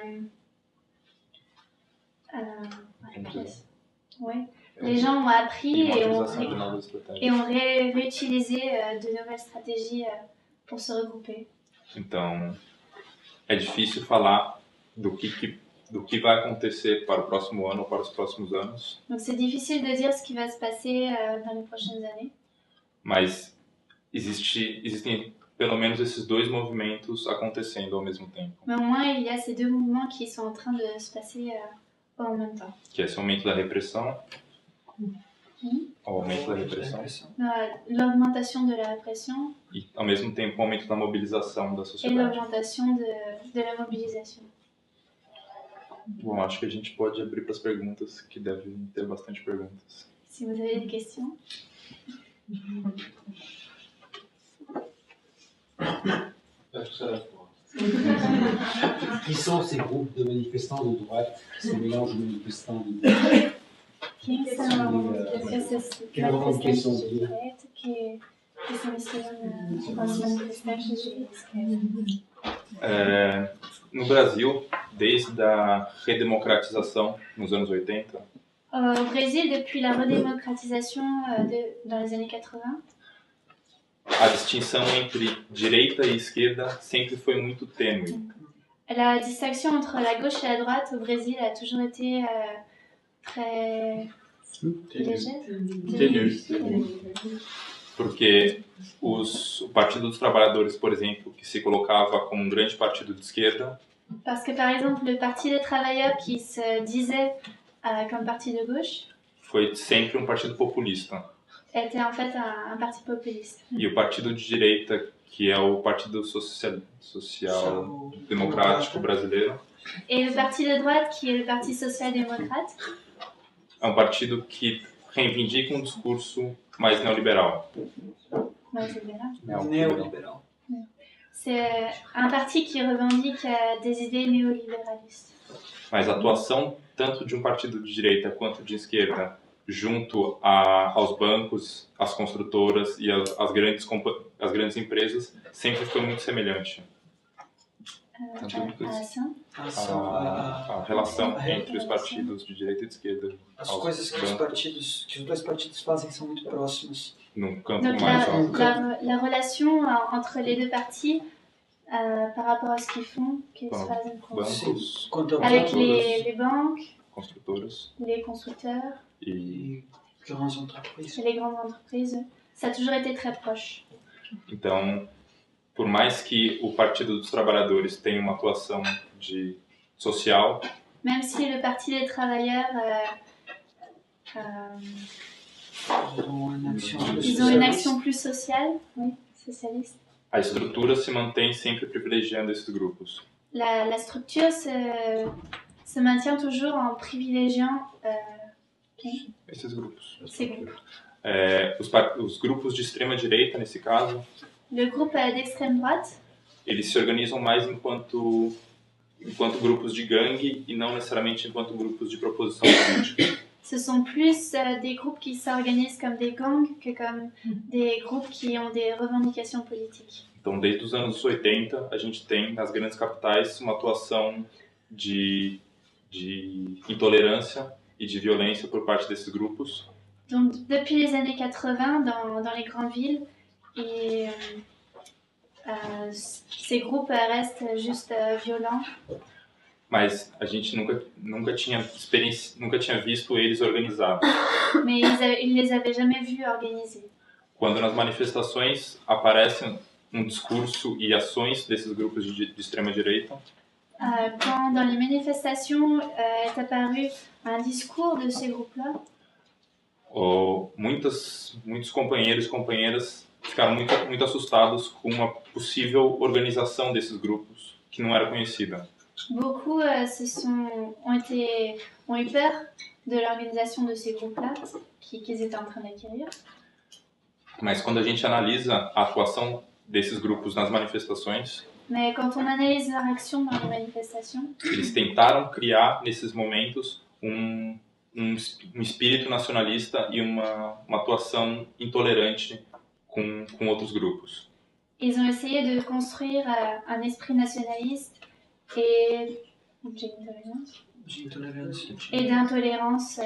ouais. Les gens ont appris E et uma ont, utilização de novas estratégias. et ont réutilisé de nouvelles stratégies pour se regrouper. Então, é difícil falar do que vai acontecer para o próximo ano ou para os próximos anos, Donc c'est difficile de dire ce qui va se passer dans les prochaines années. mas existem pelo menos esses dois movimentos acontecendo ao mesmo tempo, Mais au moins, il y a ces deux mouvements qui sont en train de se passer en même temps. que é esse aumento da repressão, o aumento da repressão, L'augmentation de la répression e ao mesmo tempo o aumento da mobilização da et sociedade. l'augmentation de la mobilisation. Bom, acho que a gente pode abrir para as perguntas, que devem ter bastante perguntas. Si vous avez des questions. Qui sont ces groupes de manifestants de droite, ce mélange de manifestants de droite? Quem são essas manifestantes de direita que se misturam com os manifestantes de esquerda? No Brasil, desde a redemocratização nos anos 80, Au Brésil, depuis la redémocratisation dans les années 80, a distinção entre direita e esquerda sempre foi muito tênue. la distinction entre la gauche et la droite au Brésil a toujours été très légère. Porque o Partido dos Trabalhadores, por exemplo, que se colocava como um grande partido de esquerda, Parce que par exemple, le Parti des travailleurs qui se disait comme parti de gauche foi sempre um partido populista. était en fait un parti populiste. E o partido de direita, que é o Partido Social Democrático Brasileiro, Et le parti de droite qui est le Parti social-démocrate, é um partido que reivindica um discurso mais neoliberal. ouais, c'est bien là. Neoliberal. C'est un parti qui revendique des idées néolibéralistes. Mas a atuação tanto de um partido de direita quanto de esquerda junto aos bancos, às construtoras e às grandes empresas sempre foi muito semelhante. A relação entre os partidos de direita e de esquerda. As coisas que os dois partidos fazem são muito próximas. Num campo Donc mais alto. la relation entre les deux partis par rapport à ce qu'ils font, Bancos, avec les banques, construtoras les constructeurs e grandes entreprises. et les grandes entreprises, ça a toujours été très proche. então, por mais que o Partido dos Trabalhadores tenha uma atuação social, Même si le Parti des travailleurs ils ont une action plus sociale, oui, socialiste. a estrutura se mantém sempre privilegiando esses grupos. La structure se maintient toujours en privilégiant Esses grupos. ces groupes. Os grupos de extrema direita, nesse caso, Le groupe d'extrême droite, eles se organizam mais enquanto grupos de gangue e não necessariamente enquanto grupos de proposição política. ce sont plus des groupes qui s'organisent comme des gangs que comme des groupes qui ont des revendications politiques. Então, desde os anos 80, a gente tem nas grandes capitais uma atuação de intolerância e de violência por parte desses grupos. Donc depuis les années 80, dans les grandes villes, et, ces groupes restent juste violents. Mas a gente nunca tinha visto eles organizados. Mais ils les avaient jamais vus organisés. Quando nas manifestações aparecem discurso e ações desses grupos de extrema direita, quand dans les manifestations est apparu un discours de ces groupes-là, muitos companheiros e companheiras ficaram muito assustados com uma possível organização desses grupos que não era conhecida. beaucoup ont eu peur de l'organisation de ces groupes-là qu'ils étaient en train d'acquérir. Mas quando a gente analisa a atuação desses grupos nas manifestações, Mais quand on analyse leur action dans les manifestations, eles tentaram criar nesses momentos um espírito nacionalista e uma atuação intolerante com outros grupos. ils ont essayé de construire un esprit nationaliste et de intolerância et d'intolérance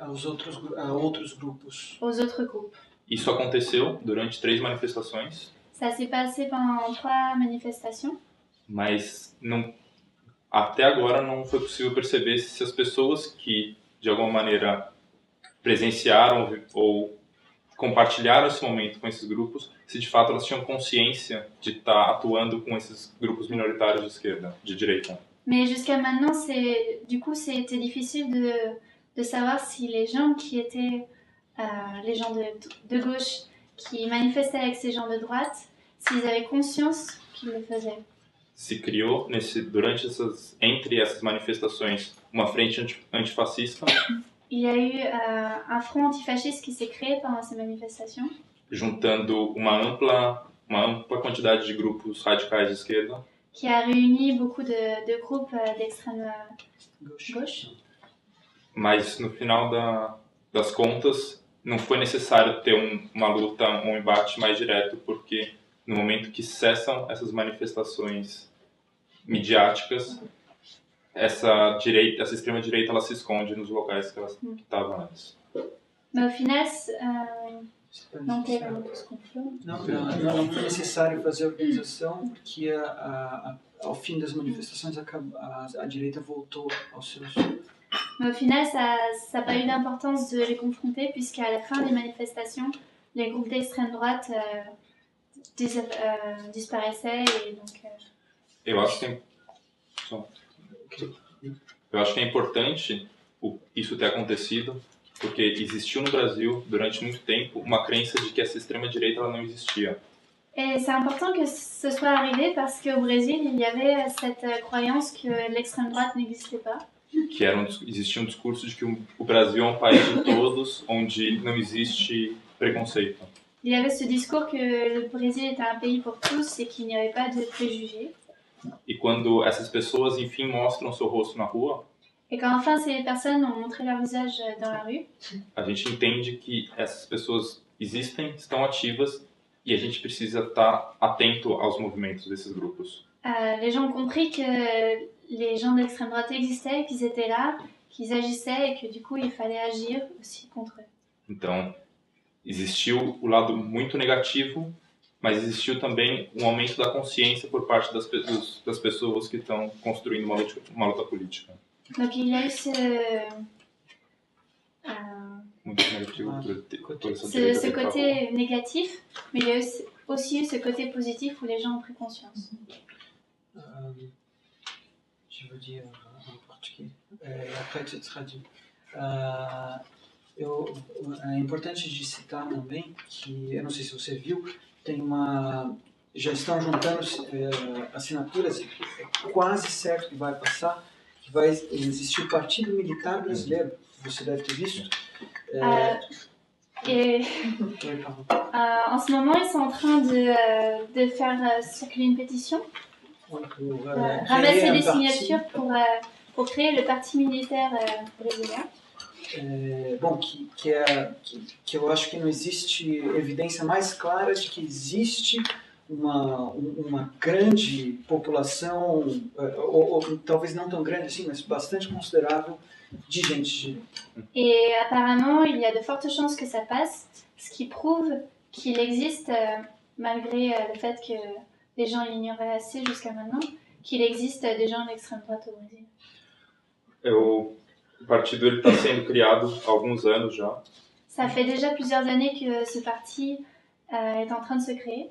a outros grupos. aux autres groupes. Isso aconteceu durante 3 manifestações, Ça s'est passé pendant 3 manifestations, mas até agora não foi possível perceber se as pessoas que de alguma maneira presenciaram ou compartilharam esse momento com esses grupos, se de fato elas tinham consciência de estar atuando com esses grupos minoritários de esquerda, de direita. mais jusqu'à maintenant, c'était difficile de savoir si les gens qui étaient les gens de gauche qui manifestaient avec ces gens de droite, s'ils avaient conscience qu'ils le faisaient. Se criou entre essas manifestações uma frente antifascista, Il y a eu un front antifasciste qui s'est créé pendant ces manifestations, juntando uma ampla quantidade de grupos radicais de esquerda, qui a réuni beaucoup de groupes d'extrême gauche. mas no final das contas não foi necessário ter uma luta, um embate mais direto, porque no momento que cessam essas manifestações midiáticas, essa extrema-direita ela se esconde nos locais que ela estava antes. Mais au final, Não foi necessário fazer a organização, porque ao fim das manifestações a direita voltou aos seus. Mais au final, ça n'a pas eu d'importance de les confronter, puisqu'à la fin des manifestations, les groupes d'extrême droite disparaissaient. Et donc, Eu acho que é importante isso ter acontecido, porque existiu no Brasil, durante muito tempo, uma crença de que essa extrema-direita ela não existia. Et c'est important que ce soit arrivé parce qu'au Brésil, il y avait cette croyance que l'extrême droite n'existait pas. Que existia um discurso de que o Brasil é um país de todos, onde não existe preconceito. Il y avait ce discours que le Brésil était un pays pour tous et qu'il n'y avait pas de préjugés. E quando essas pessoas, enfim, mostram seu rosto na rua, Et quand enfin ces personnes ont montré leur visage dans la rue, a gente entende que essas pessoas existem, estão ativas, e a gente precisa estar atento aos movimentos desses grupos. les gens ont compris que les gens d'extrême droite existaient, qu'ils étaient là, qu'ils agissaient et que du coup il fallait agir aussi contre eux. Então, existiu o lado muito negativo, mas existiu também um aumento da consciência por parte das pessoas que estão construindo uma luta política. Donc il y a eu Muito negativo por essa ce direita vir pra rua. côté négatif, mais il y a aussi eu ce côté positif où les gens ont pris conscience. Je veux dire en português. Après, tu traduis. É importante de citar também que, eu não sei se você viu, já estão juntando assinaturas, é quase certo que vai passar, que vai existir o Partido Militar Brasileiro, você deve ter visto. Et en ce moment, ils sont en train de faire circuler une pétition, ramasser des signatures pour créer le Parti Militaire Brésilien. Bom, que eu acho que não existe evidência mais clara de que existe uma grande população, ou talvez não tão grande assim, mas bastante considerável de gente de direita. Et apparemment, il y a de fortes chances que ça passe, ce qui prouve qu'il existe, malgré le fait que les gens l'ignoraient assez jusqu'à maintenant, qu'il existe des gens d'extrême droite au Brésil. O partido está sendo criado há alguns anos já. Ça fait déjà plusieurs années que ce parti est en train de se créer.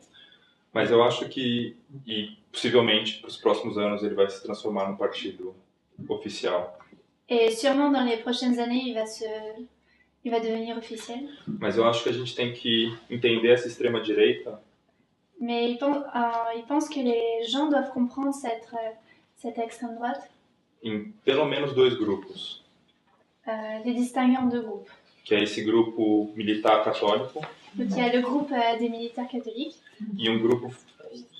Mas eu acho que, e possivelmente, para os próximos anos, ele vai se transformar num partido oficial. Et sûrement dans les prochaines années, il va devenir officiel. Mas eu acho que a gente tem que entender essa extrema-direita Mais il pense que les gens doivent comprendre cette cette extrême droite, em pelo menos dois grupos, les distinguer en deux groupes. que é esse grupo militar católico Donc il y a le groupe des militaires catholiques e um grupo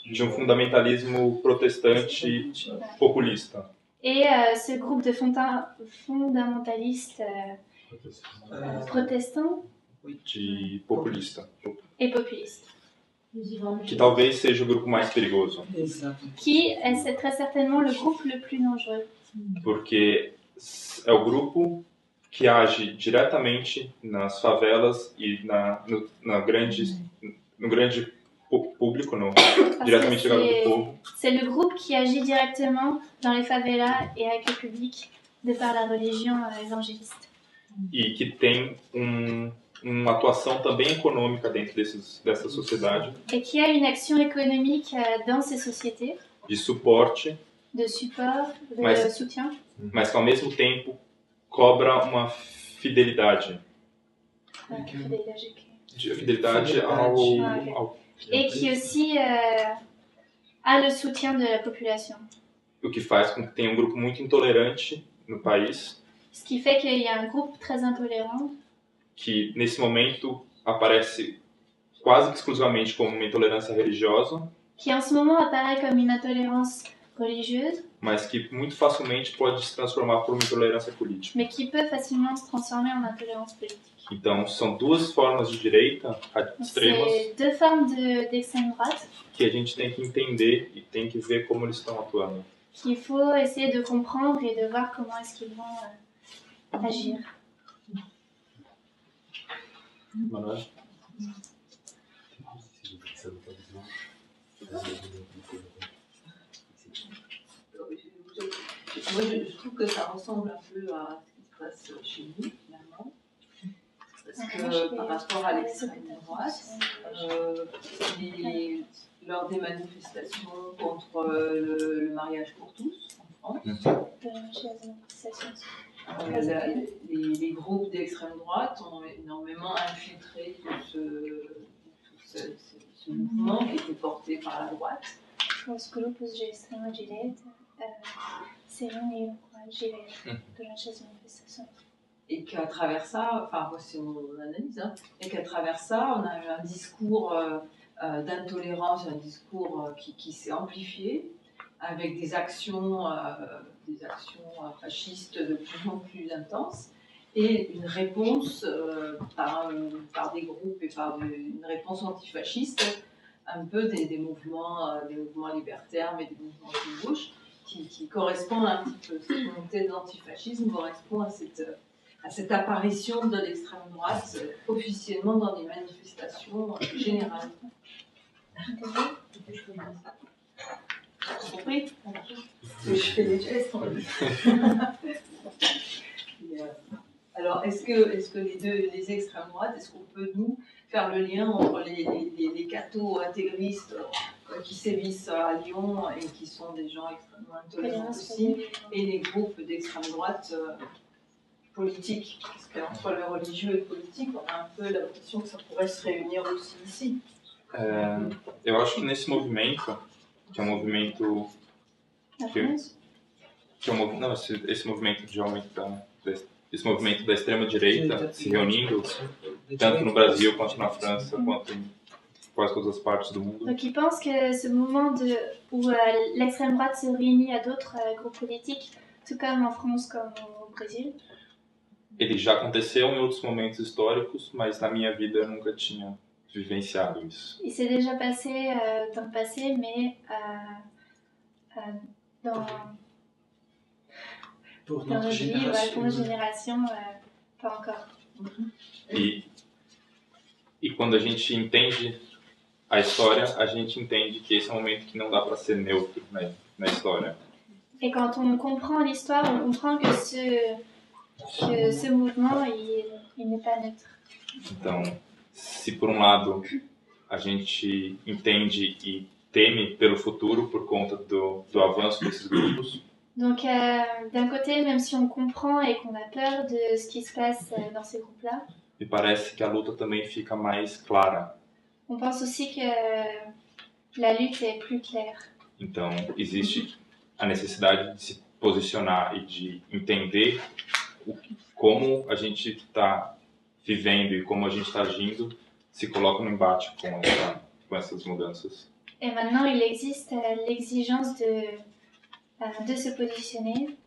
de um fundamentalismo protestante populista, et ce groupe de fondamentalistes protestants de populista, et populistes, que talvez seja o grupo mais perigoso, Exato. qui est très certainement le groupe le plus dangereux, porque é o grupo que age diretamente nas favelas e no grande público, parce diretamente ligado do que povo, c'est le groupe qui agit directement dans les favelas et avec le public de par la religion évangéliste. e que tem uma atuação também econômica dentro dessa sociedade, Et qui a une action économique dans ces sociétés, de suporte, de support, de Mais- soutien, mas que ao mesmo tempo cobra uma fidelidade. Fidelidade ao et qui aussi a le soutien de la population. o que faz com que tenha um grupo muito intolerante no país, Ce qui fait qu'il y a un groupe très intolérant que nesse momento aparece quase que exclusivamente como uma intolerância religiosa, qui en ce moment apparaît comme une intolérance religieuse, mas que muito facilmente pode se transformar por uma intolerância política. mais qui peut facilement se transformer en intolérance politique. Então, são duas formas de direita extremas C'est deux formes d'extrême droite que a gente tem que entender e tem que ver como eles estão atuando. qu'il faut essayer de comprendre et de voir comment est-ce qu'ils vont agir. Manuel? Moi, je trouve que ça ressemble un peu à ce qui se passe chez nous, finalement. Parce que par rapport à l'extrême droite, lors des manifestations contre le mariage pour tous en France, les groupes d'extrême droite ont énormément infiltré tout ce mouvement qui était porté par la droite. Os grupos de extrema direita se reuniram com a direita durante as manifestações. Et qu'à travers ça, enfin moi c'est mon analyse, hein, et qu'à travers ça, on a eu un discours d'intolérance, un discours qui s'est amplifié avec des actions fascistes de plus en plus intenses et une réponse par des groupes et par une réponse antifasciste, un peu des mouvements libertaires, mais des mouvements de gauche, qui correspondent un petit peu. Cette montée d'antifascisme correspond à cette apparition de l'extrême droite officiellement dans des manifestations générales. Oui, je fais des gestes. Alors, est-ce que les extrêmes droites, est-ce qu'on peut nous faire le lien entre les cathos intégristes qui sévissent à Lyon et qui sont des gens extrêmement intolérants aussi, et les groupes d'extrême droite politiques? Parce qu'entre le religieux et le politique, on a un peu l'impression que ça pourrait se réunir aussi ici. Eu acho que nesse movimento, que é um movimento La France, esse movimento de aumento esse movimento da extrema direita se reunindo tanto no Brasil quanto na França quanto em quase todas as partes do mundo. donc ils pensent que ce moment où l'extrême droite se réunit à d'autres groupes politiques, tout comme en France comme au Brésil, Ele já aconteceu em outros momentos históricos, mas na minha vida eu nunca tinha vivenciado isso. il s'est déjà passé dans le passé, mais Pour dans notre notre vie, pour notre génération. génération, pas encore. E quando a gente entende a história, a gente entende que esse é um momento que não dá para ser neutro, né, na história. Et quand on comprend l'histoire, on comprend que ce mouvement, il n'est pas neutre. Então, se por um lado a gente entende e teme pelo futuro por conta do avanço desses grupos, Donc d'un côté, même si on comprend et qu'on a peur de ce qui se passe dans ces groupes-là, me parece que a luta também fica mais clara. on pense aussi que la lutte est plus claire. Então, existe a necessidade de se posicionar e de entender como a gente está vivendo e como a gente está agindo se coloca no embate com essas mudanças. Et maintenant, il existe l'exigence de se positionner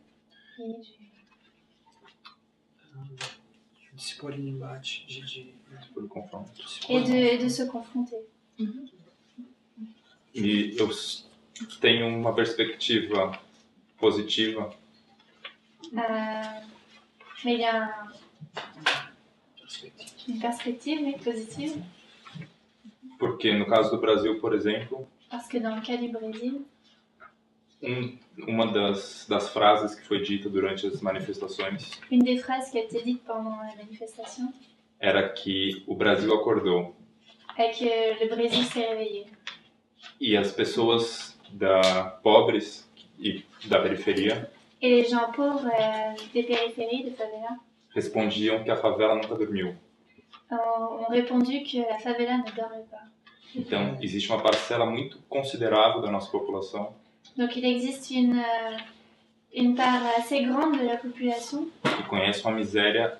De se pôr em embate, Por confronto. et de se confronter. E eu tenho uma perspectiva positiva, Mais il y a une perspective oui, positive, porque no caso do Brasil, por exemplo, parce que dans le cas du Brésil, uma das frases que foi dita durante as manifestações une des phrases qui a été dite pendant la manifestation era que o Brasil acordou est que le Brésil s'est réveillé. e as pessoas pobres e da periferia Et les gens pauvres des périphéries, de favela, respondiam que a favela nunca dormiu. ont répondu que la favela ne dormait pas. Então, existe uma parcela muito considerável da nossa população Donc il existe une part assez grande de la population que conhece uma miséria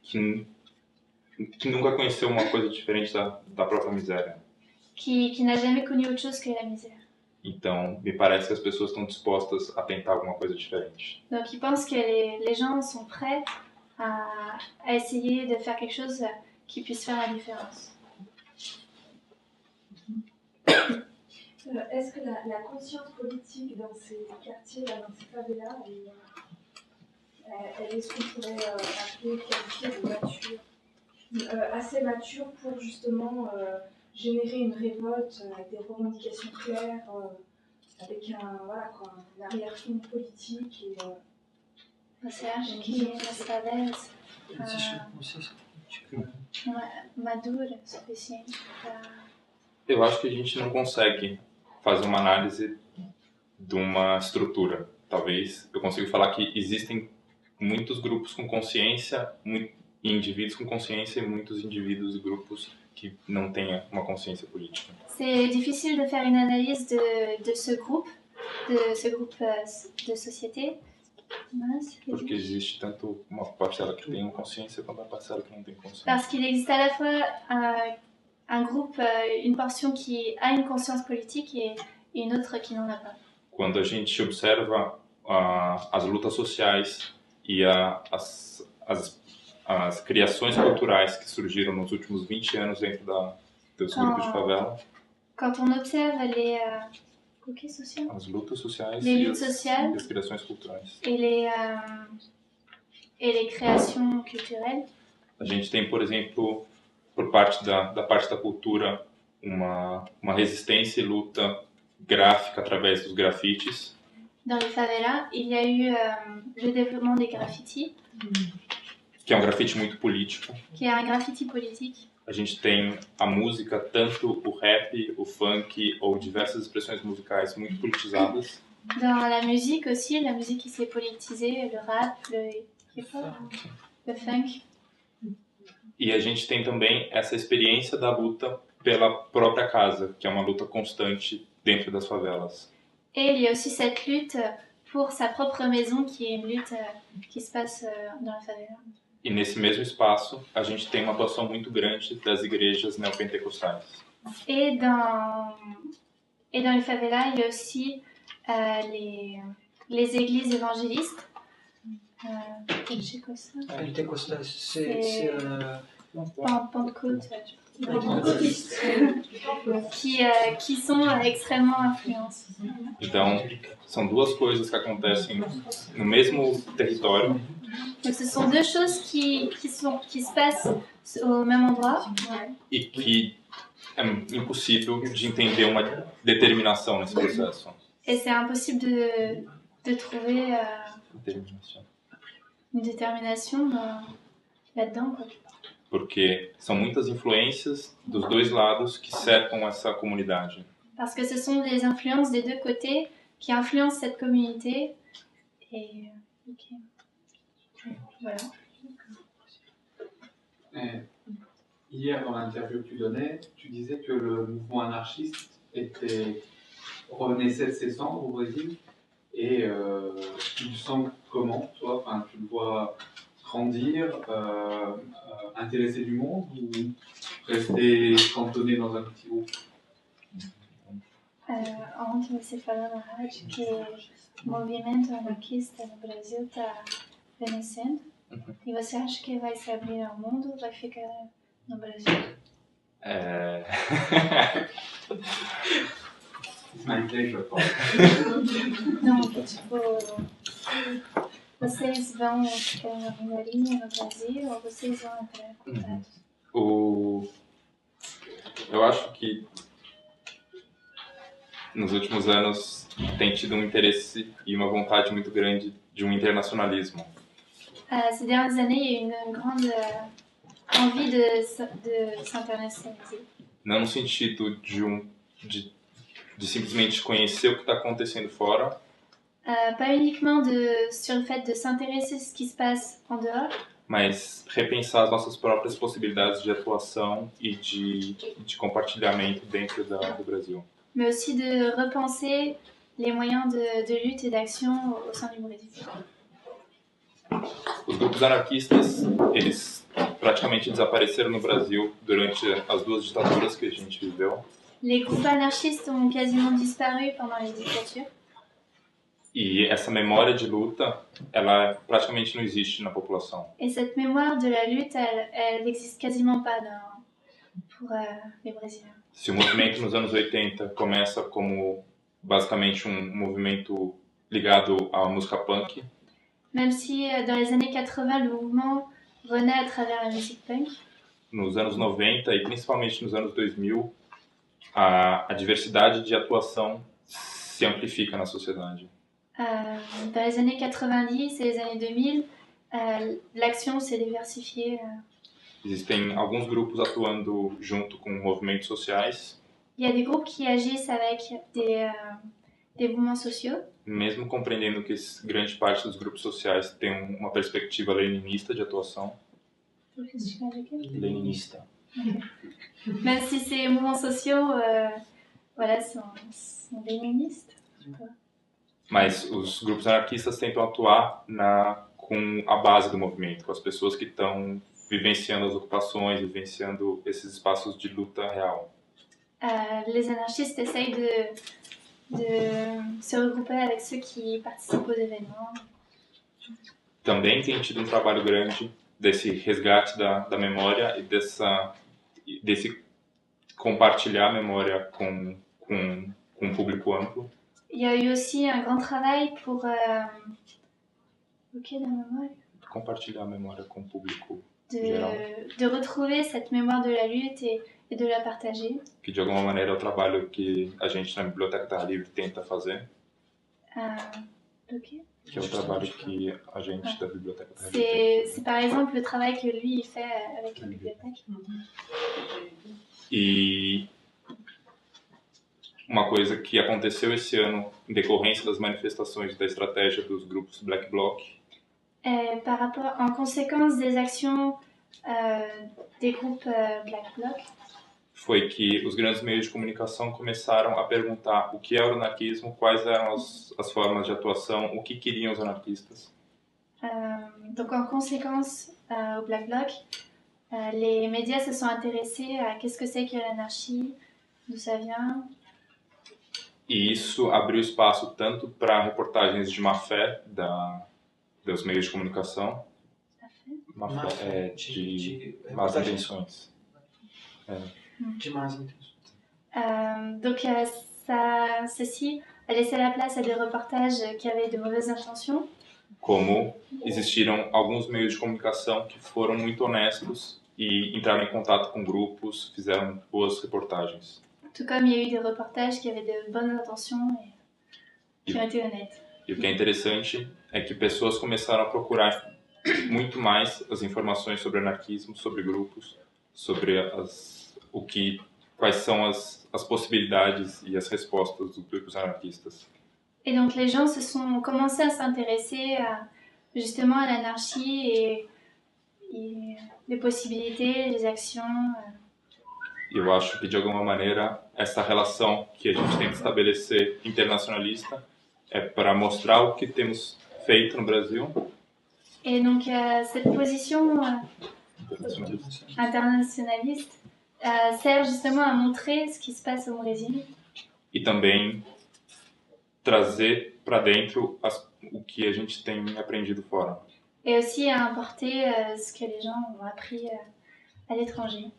que nunca conheceu uma coisa diferente da própria miséria. qui n'a jamais connu autre chose que la misère. Então, me parece que as pessoas estão dispostas a tentar alguma coisa diferente. Donc ils pensent que les gens sont prêts à essayer de faire quelque chose qui puisse faire la différence. Est-ce que la conscience politique dans ces quartiers-là, dans ces favelas, elle est ce qu'on pourrait appeler, qualifier de mature, assez mature pour justement générer une révolte avec des revendications claires, avec un arrière-fond politique et, Você acha que nas favelas madura o suficiente para... Eu acho que a gente não consegue fazer uma análise de uma estrutura. Talvez eu consiga falar que existem muitos grupos com consciência, indivíduos com consciência e muitos indivíduos e grupos que não têm uma consciência política. C'est difficile de faire une analyse de ce groupe de société. Porque existe tanto uma parcela que tem consciência quanto uma parcela que não tem consciência. Parce qu'il existe à la fois un groupe, une portion qui a une conscience politique et une autre qui n'en a pas. Quando a gente observa as lutas sociais e as criações culturais que surgiram nos últimos 20 anos dentro dos grupos de favela, quand on observe as lutas sociais les e luttes sociales as criações culturais, et les créations culturelles, a gente tem, por exemplo, por parte da parte da cultura, uma resistência e luta gráfica através dos grafites. dans les favelas, il y a eu le développement des graffitis, Que é um grafite muito político. qui est un graffiti politique. A gente tem a música, tanto o rap, o funk ou diversas expressões musicais muito politizadas. Dans la musique aussi, la musique qui s'est politisée, le rap, le hip-hop, le funk. E a gente tem também essa experiência da luta pela própria casa, que é uma luta constante dentro das favelas. Et il y a aussi cette lutte pour sa propre maison, qui est une lutte qui se passe dans la favela. E nesse mesmo espaço, a gente tem uma atuação muito grande das igrejas neopentecostais. Et dans les favelas, il y a aussi les églises évangélistes. Pentecôte, qui sont extrêmement influentes. Então, são duas coisas que acontecem no mesmo território. Donc ce sont deux choses qui se passent au même endroit. E que é impossível de entender uma determinação nesse processo. Et c'est impossible de trouver une détermination là-dedans, quoi. Porque são muitas influências dos dois lados que cercam essa comunidade. Parce que ce sont des influences des deux côtés qui influencent cette communauté. Et voilà. Hier, dans l'interview que tu donnais, tu disais que le mouvement anarchiste renaissait de ses cendres au Brésil Et tu le sens comment, toi? Enfin, tu le vois grandir, intéresser du monde ou rester cantonné dans un petit groupe? Ontem você falou na rádio que o movimento anarquista no Brasil está vencendo. E você acha que vai se abrir ao mundo ou vai ficar no Brasil? My pleasure, Paul. Não, tipo, vocês vão ficar na minoria no Brasil ou vocês vão entrar em contato? Eu acho que nos últimos anos tem tido um interesse e uma vontade muito grande de um internacionalismo. Ces dernières années, il y a eu une grande envie de s'internationaliser. Não no sentido de simplesmente conhecer o que está acontecendo fora, Pas uniquement sur le fait de s'intéresser à ce qui se passe en dehors, mas repensar as nossas próprias possibilidades de atuação e de compartilhamento dentro do Brasil. mais aussi de repenser les moyens de lutte et d'action au sein du Brésil. Os grupos anarquistas, eles praticamente desapareceram no Brasil durante as duas ditaduras que a gente viveu. Les groupes anarchistes ont quasiment disparu pendant les dictatures. E essa memória de luta, ela praticamente não existe na população. Et cette mémoire de la lutte, elle n'existe quasiment pas pour les Brésiliens. Se o movimento nos anos 80 começa como basicamente um movimento ligado à música punk, Même si dans les années 80, le mouvement renaît à travers la musique punk, nos anos 90 e principalmente nos anos 2000, a diversidade de atuação se amplifica na sociedade. dans les années 90 et les années 2000, l'action s'est diversifiée. Existem alguns grupos atuando junto com movimentos sociais, Il y a des groupes qui agissent avec des mouvements sociaux, mesmo compreendendo que grande parte dos grupos sociais tem uma perspectiva leninista de atuação. Leninista. même si ces mouvements sociaux voilà, sont léninistes. Mas os grupos anarquistas tentam atuar com a base do movimento, com as pessoas que estão vivenciando as ocupações, vivenciando esses espaços de luta real. Les anarchistes essayent de se regrouper avec ceux qui participent aux événements. Também tem tido um trabalho grande desse resgate da memória e desse compartilhar a memória com um público amplo. Il y a eu aussi un grand travail pour la mémoire, Compartilhar a memória com o público geral. de retrouver cette mémoire de la lutte et de la partager. Que de alguma maneira é o trabalho que a gente na Biblioteca Terra Livre tenta fazer. Ok. Que é o trabalho que a gente da Biblioteca Terra Livre tenta fazer. C'est par exemple le travail que lui il fait avec la bibliothèque. E uma coisa que aconteceu esse ano em decorrência das manifestações da estratégia dos grupos Black Bloc En conséquence des actions des groupes Black Bloc, foi que os grandes meios de comunicação começaram a perguntar o que é o anarquismo, quais eram as formas de atuação, o que queriam os anarquistas. donc en conséquence au Black Bloc, les médias se sont intéressés à qu'est-ce que c'est que l'anarchie, d'où ça vient. E isso abriu espaço tanto para reportagens de má-fé dos meios de comunicação, má-fé de más intenções. De más intenções. Donc ceci a laissé la place à des reportages qui avaient de mauvaises intentions. Como existiram alguns meios de comunicação que foram muito honestos e entraram em contato com grupos, fizeram boas reportagens. Tout comme il y a eu des reportages qui avaient de bonnes intentions et qui ont été honnêtes. E o que é interessante é que pessoas começaram a procurar muito mais as informações sobre anarquismo, sobre grupos, sobre quais são as possibilidades e as respostas dos grupos anarquistas. Et donc les gens ont commencé à s'intéresser justement à l'anarchie et les possibilités, les actions. E eu acho que de alguma maneira essa relação que a gente tem que estabelecer internacionalista é para mostrar o que temos feito no Brasil. Et donc cette position internationaliste sert justement à montrer ce qui se passe au Brésil. E também trazer para dentro o que a gente tem aprendido fora. Et aussi à importer ce que les gens ont appris à l'étranger.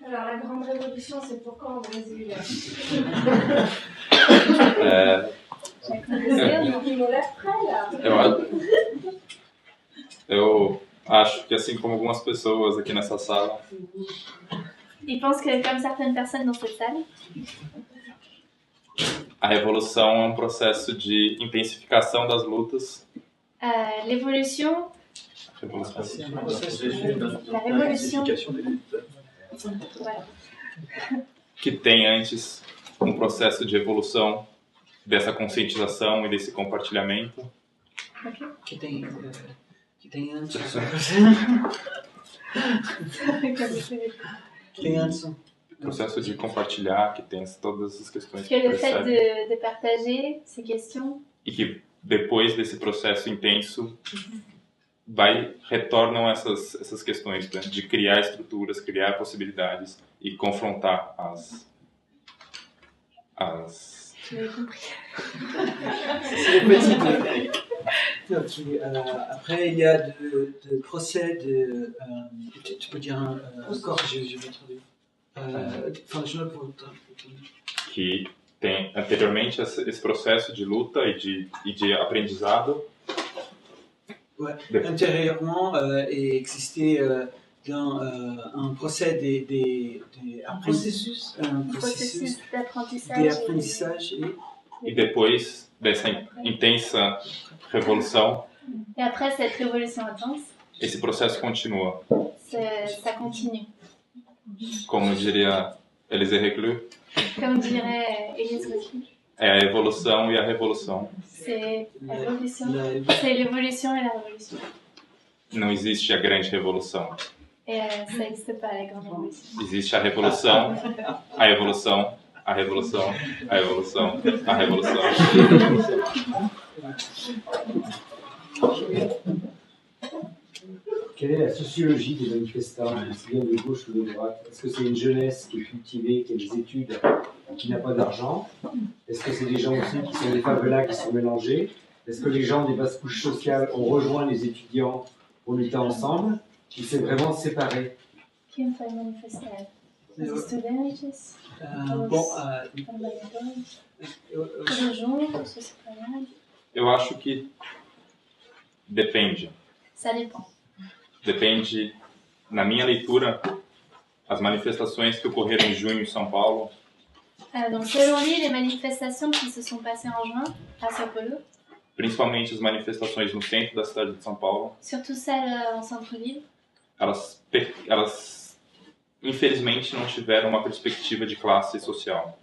Alors, la Grande Révolution, c'est pour quand au Brésil? Il me lève près, là. Eu acho que, assim como algumas pessoas aqui nessa sala, Ils pensent que, comme certaines personnes dans cette salle, a revolução é um processo de intensificação das lutas. l'évolution, C'est un processus la révolution, voilà, Que tem antes um processo de evolução dessa conscientização e desse compartilhamento. que tem antes. Que tem antes. Processo de compartilhar, que tem todas essas questões que que le fait percebe. de partager ces questions, E que depois desse processo intenso retornam essas questões, né? De criar estruturas, criar possibilidades e confrontar tu l'as compris. Après, il y a de procès de. Tu peux dire encore, je vais traduire. Enfin, je ne peux pas. que tem anteriormente esse processo de luta e de aprendizado. Ouais. Antérieurement, existait un procès Un processus. un Processus d'apprentissage. d'apprentissage E depois dessa intensa revolução, Et après cette révolution intense, esse processo continua. ça continue. Como diria Élisée Reclus, Comme dirait Élise Reclus, é a evolução e a revolução. c'est l'évolution et la révolution. Não existe a grande revolução. Et ça n'existe pas, la grande révolution. Existe a revolução, a evolução, a revolução, a evolução, a revolução. Quelle est la sociologie des manifestants, aussi bien de gauche que de droite? Est-ce que c'est une jeunesse qui est cultivée, qui a des études, qui n'a pas d'argent? Est-ce que c'est des gens aussi qui sont des favelas qui sont mélangés? Est-ce que les gens des basses couches sociales ont rejoint les étudiants pour lutter ensemble? Ou c'est vraiment séparé? Quem foi manifestar? Os estudantes? Tudo junto, se separado? Eu acho que depende. Ça dépend. Depende, na minha leitura, as manifestações que ocorreram em junho em São Paulo, Donc selon lui, les manifestations qui se sont passées en juin à São Paulo, principalmente as manifestações no centro da cidade de São Paulo, surtout celles en centre-ville, elas infelizmente não tiveram uma perspectiva de classe social.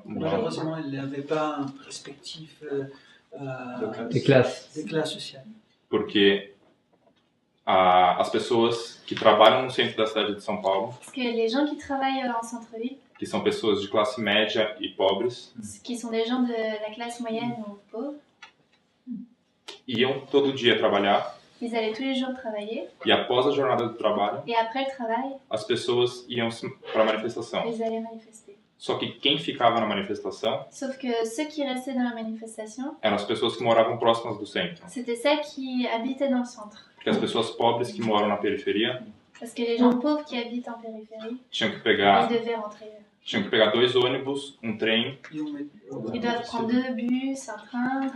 Malheureusement, il n'avait pas une perspective Des classes. sociales. Porque as pessoas que trabalham no centro da cidade de São Paulo, parce que les gens qui travaillent en centre-ville, que são pessoas de classe média e pobres, qui sont des gens de la classe moyenne ou pauvre, iam todo dia trabalhar ils allaient tous les jours travailler, e após a jornada do trabalho, et après le travail, as pessoas iam para a manifestação. ils allaient manifester. Só que quem ficava na manifestação Sauf que ceux qui restaient dans la manifestation, eram as pessoas que moravam próximas do centro. c'était celles qui habitaient dans le centre. Porque as pessoas pobres que moram na periferia Parce que les gens pauvres qui habitent en périphérie, tinham que ils pegar devaient rentrer. Tinham que pegar 2 ônibus, um trem, Ils doivent prendre 2 bus, un train.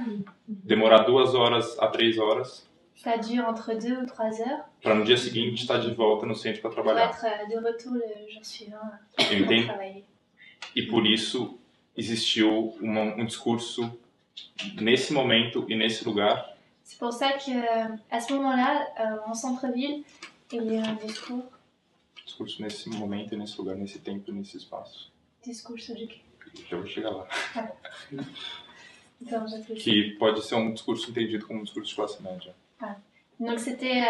demorar 2 horas a 3 horas, Ça dure entre 2 ou 3 heures para no dia seguinte estar de volta no centro para pour trabalhar. être de retour le jour suivant pour Entende? travailler. E por isso existiu um discurso nesse momento e nesse lugar C'est pour ça qu'à ce moment-là, en centre-ville, il y a un discours nesse momento e nesse lugar, nesse tempo e nesse espaço. sur le quai. Já vou chegar lá. Então, j'appuie. Que pode ser um discurso entendido como um discurso de classe média. Donc c'était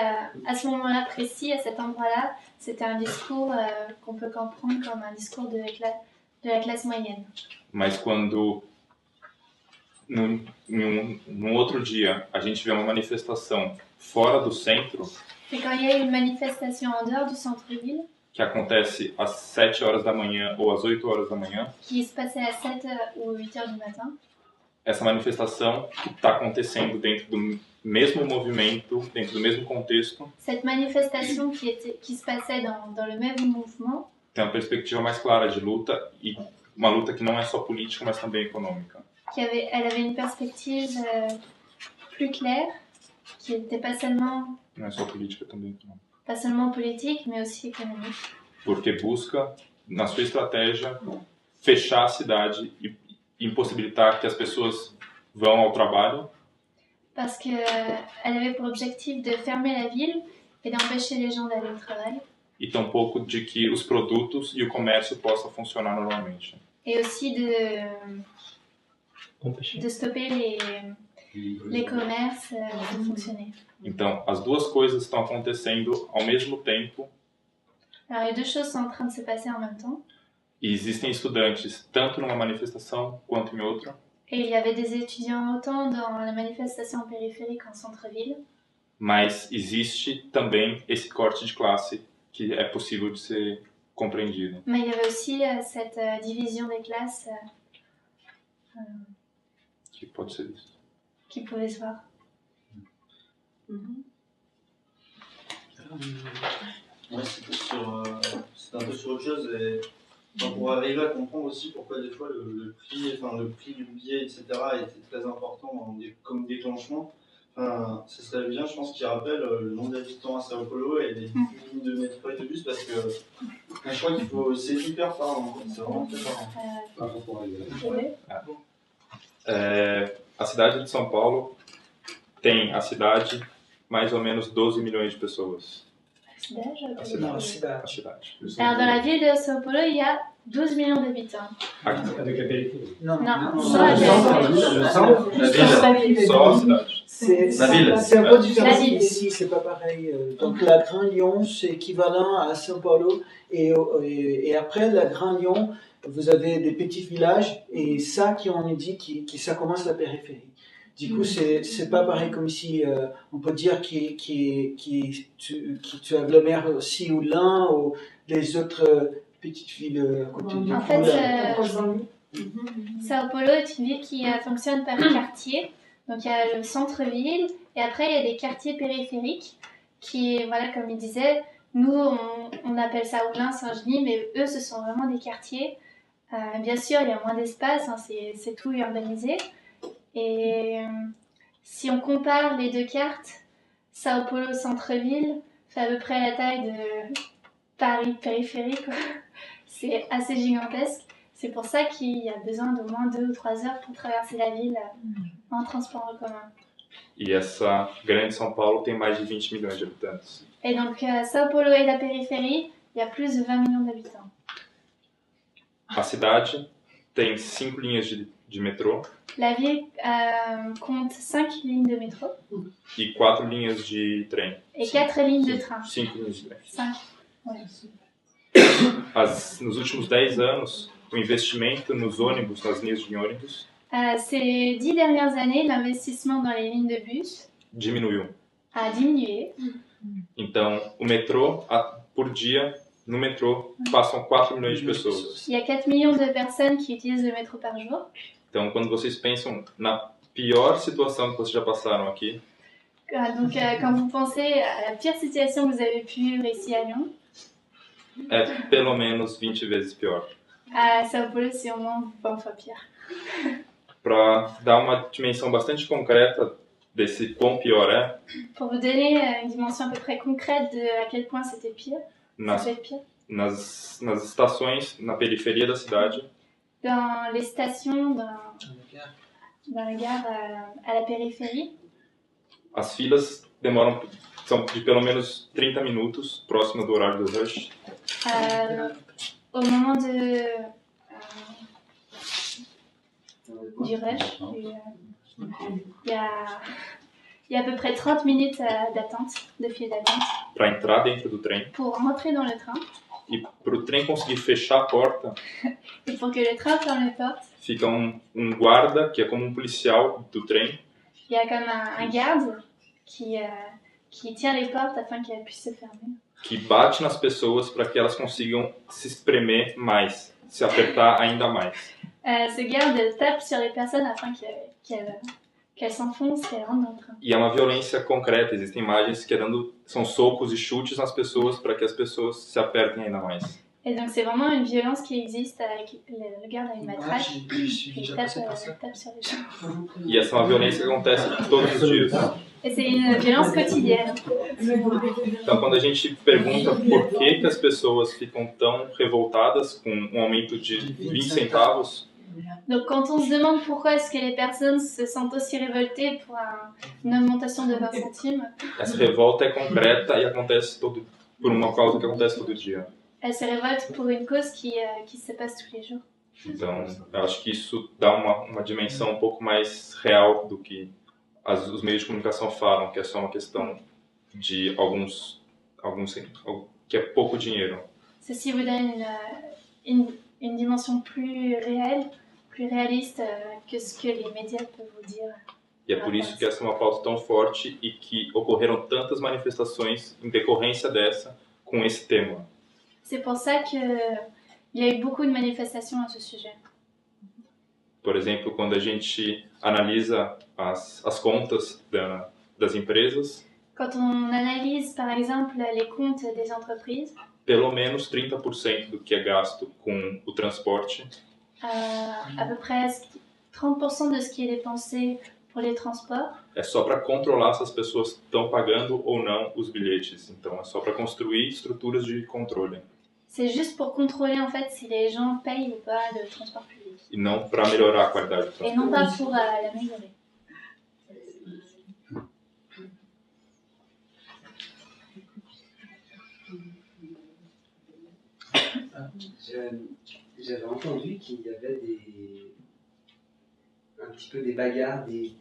à ce moment-là précis, à cet endroit-là, c'était un discours qu'on peut comprendre comme un discours de la classe moyenne. Mas quando num outro dia a gente vê uma manifestação fora do centro, Et quand il y a une manifestation en dehors du centre-ville, que acontece às 7 horas da manhã ou às 8 horas da manhã, qui se passait à 7h ou 8h du matin, essa manifestação que está acontecendo dentro do mesmo movimento, dentro do mesmo contexto, cette manifestation qui se passait dans le même mouvement, tem uma perspectiva mais clara de luta, e uma luta que não é só política, mas também econômica. elle avait une perspective plus claire, qui n'était pas seulement Não é só política, também econômica. pas seulement politique, mais aussi économique. Porque busca, na sua estratégia, fechar a cidade e impossibilitar que as pessoas vão ao trabalho, Parce qu'elle avait pour objectif de fermer la ville et d'empêcher les gens d'aller au travail. e tampouco de que os produtos e o comércio possam funcionar normalmente. Et aussi de stopper les commerces de fonctionner. Então, as duas coisas estão acontecendo ao mesmo tempo, Alors les deux choses sont en train de se passer en même temps. e existem estudantes tanto numa manifestação quanto em outra, Et il y avait des étudiants autant dans la manifestation périphérique en centre-ville, mas existe também esse corte de classe que é possível de ser compreendido. mais il y avait aussi cette division des classes Que pode ser isso. qui pouvait se voir. Ouais, c'est un peu sur autre chose. Et, enfin, pour arriver à comprendre aussi pourquoi des fois le prix du billet, etc. était très important comme déclenchement. Enfin, ce serait bien, je pense, qu'il rappelle le nombre d'habitants à Sao Paulo et les lignes de métro et de bus, parce que je crois qu'il faut, c'est hyper parlant. C'est vraiment très parlant. A cidade de São Paulo tem a cidade mais ou menos 12 milhões de pessoas. A cidade. Alors dans la ville de Sao Paulo, il y a 12 millions d'habitants. Avec la périphérie. Non, non, sans la périphérie. Só a cidade. C'est un peu différent La ville. ici, c'est pas pareil. Donc la Grand Lyon, c'est équivalent à São Paulo. Et après la Grand Lyon, vous avez des petits villages. Et ça, on dit que ça commence la périphérie. Du coup, c'est pas pareil comme ici. On peut dire que tu agglomères aussi ou l'un ou les autres petites villes à côté du En fait, Sao Paulo est une ville qui fonctionne par quartier. Donc il y a le centre-ville et après il y a des quartiers périphériques qui, voilà, comme il disait, nous on appelle ça Oulin, Saint-Genis, mais eux ce sont vraiment des quartiers. Bien sûr, il y a moins d'espace, hein, c'est tout urbanisé. Et si on compare les deux cartes, Sao Paulo centre-ville fait à peu près la taille de Paris périphérique. C'est assez gigantesque. C'est pour ça qu'il y a besoin d'au moins 2 ou 3 heures pour traverser la ville en transport en commun. E essa grande São Paulo tem mais de 20 milhões de habitantes. Et donc Sao Paulo et la périphérie, il y a plus de 20 millions d'habitants. A cidade tem 5 linhas de metrô La ville compte 5 lignes de métro e 4 linhas de trem. et 4 lignes de train. 5 linhas de trem. 5. Ouais. Nos últimos 10 anos, o investimento nos ônibus, nas linhas de ônibus, Ces 10 dernières années, l'investissement dans les lignes de bus diminuiu. a diminué. Então, o metrô, por dia, no metrô, passam 4 milhões de pessoas. Il y a 4 millions de personnes qui utilisent le métro par jour. Então, quando vocês pensam na pior situação que vocês já passaram aqui, Donc, quand vous pensez à la pire situation que vous avez pu vivre ici à Lyon, é pelo menos 20 vezes pior. à Sao Paulo, c'est au moins 20 fois pire. Para dar uma dimensão bastante concreta desse quão pior é, Pour vous donner une dimension à peu près concrète de à quel point c'était pire, ça peut être pire. nas estações, na periferia da cidade, Dans les stations, dans la gare à la périphérie, as filas são de pelo menos 30 minutos, próximo do horário do rush. Au moment du rush, il il y a à peu près 30 minutes d'attente, de file d'attente, para entrar dentro do trem. pour rentrer dans le train. E para o trem conseguir fechar a porta, Et pour que le train ferme les portes, fica guarda, que é como um policial do trem, il y a comme un garde qui tient les portes afin qu'elles puissent se fermer. que bate nas pessoas para que elas consigam se espremer mais, se apertar ainda mais. Ce garde tape sur les personnes afin qu'elles s'enfoncent, qu'elles rentrent dans le train. E é uma violência concreta, existem imagens que são socos e chutes nas pessoas para que as pessoas se apertem ainda mais. Et donc c'est vraiment une violence qui existe avec le garde a une matraque et il tape sur les gens. E essa é uma violência que acontece todos os dias. Et c'est une violence quotidienne. Então, quando a gente pergunta por que as pessoas ficam tão revoltadas com um aumento de 20 centavos, Donc quand on se demande pourquoi est-ce que les personnes se sentent aussi révoltées pour une augmentation de 20 centimes, essa revolta é concreta e acontece por uma causa que acontece todo dia. elles se révoltent pour une cause qui se passe tous les jours. Então, eu acho que isso dá uma dimensão um pouco mais real do que os meios de comunicação falam, que é só uma questão de alguns que é pouco dinheiro. Ceci vous donne une dimension plus réelle, plus réaliste que ce que les médias peuvent vous dire. E é por isso que essa é uma pauta tão forte e que ocorreram tantas manifestações em decorrência dessa com esse tema. C'est pour ça qu'il y a eu beaucoup de manifestations à ce sujet. Por exemplo, quando a gente analisa as contas das empresas, Quand on analyse par exemple les comptes des entreprises, pelo menos 30% do que é gasto com o transporte à peu près 30% de ce qui est dépensé pour les transports, é só para controlar se as pessoas estão pagando ou não os bilhetes. Então, é só para construir estruturas de controle. c'est juste pour contrôler en fait si les gens payent ou pas le transport public. E não para melhorar a qualidade do Et non transporte. pas pour l'améliorer. J'avais entendu qu'il y avait un petit peu des bagarres, des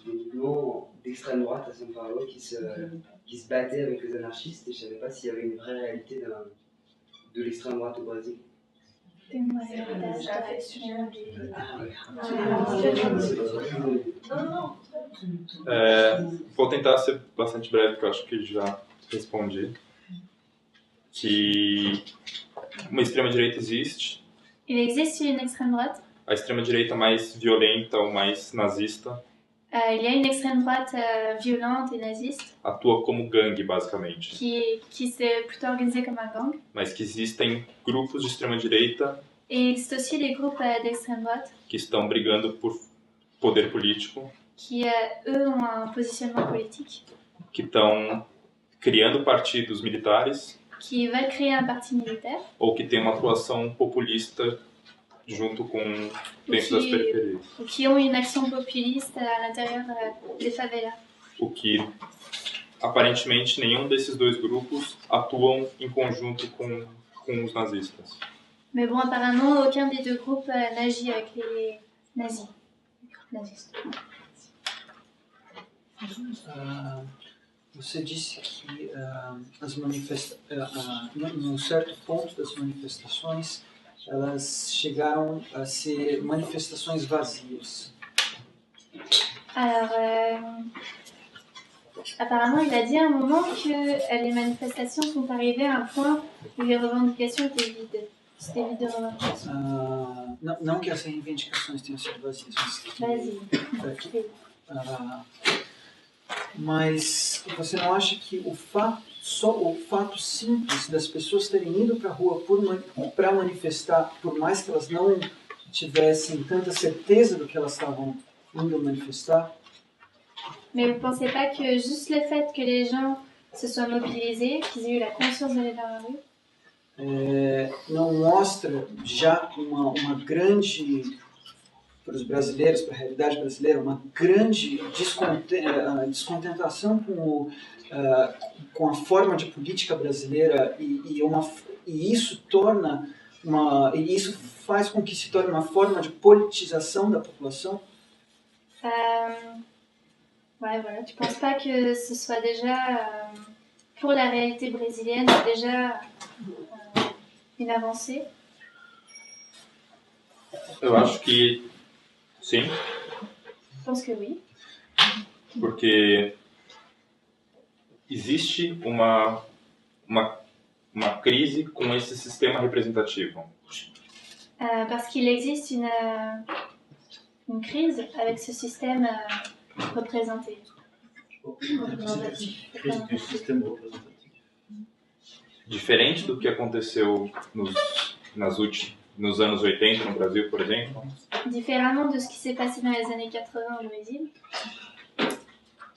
mouvements d'extrême droite à São Paulo qui se battaient avec les anarchistes, et je ne savais pas s'il y avait une vraie réalité de l'extrême droite au Brésil. Tem uma realidade da fechura de... Vou tentar ser bastante breve, porque eu acho que já respondi. Que uma extrema-direita existe. Il existe une extrême droite. A extrema-direita mais violenta ou mais nazista Il y a une extrême droite violente et naziste atua como gangue, basicamente. qui s'est plutôt organisée comme un gang. Mas que existem grupos de extrema-direita Et il existe aussi des groupes d'extrême droite que estão brigando por poder político, qui, eux, ont un positionnement politique, que estão criando partidos militares qui veulent créer un parti militaire ou que têm uma atuação populista junto com dentro das periferias. ou qui ont une action populiste à l'intérieur des favelas. O que, aparentemente, nenhum desses dois grupos atuam em conjunto com os nazistas. Mais bon, apparemment, aucun des deux groupes n'agit avec les nazis. Nazistes. Você disse que num certo ponto das manifestações elas chegaram a ser manifestações vazias. Alors, apparemment, il a dit à un moment que les manifestations sont arrivées à un point où les revendications étaient vides. C'était vide de revendications. Não que as reivindicações tenham sido vazias, mas que... Mas você não acha que só o fato simples das pessoas terem ido para a rua para manifestar, por mais que elas não tivessem tanta certeza do que elas estavam indo manifestar? Mais vous ne pensez pas que juste le fait que les gens se soient mobilisés, qu'ils aient eu la conscience d'aller dans la rue, não mostra já uma grande, para os brasileiros, para a realidade brasileira, uma grande descontentação com a forma de política brasileira e isso isso faz com que se torne uma forma de politização da população? Ouais, voilà. Tu penses pas que ce soit déjà, pour la réalité brésilienne, déjà une avancée? Eu acho que sim, Je pense que oui. porque existe uma crise com esse sistema representativo. Parce qu'il existe une crise avec ce système représenté. Crise du système représentatif. Diferente do que aconteceu nos anos 80 no Brasil, por exemplo, Différemment de ce qui s'est passé dans les années 80 au Brésil,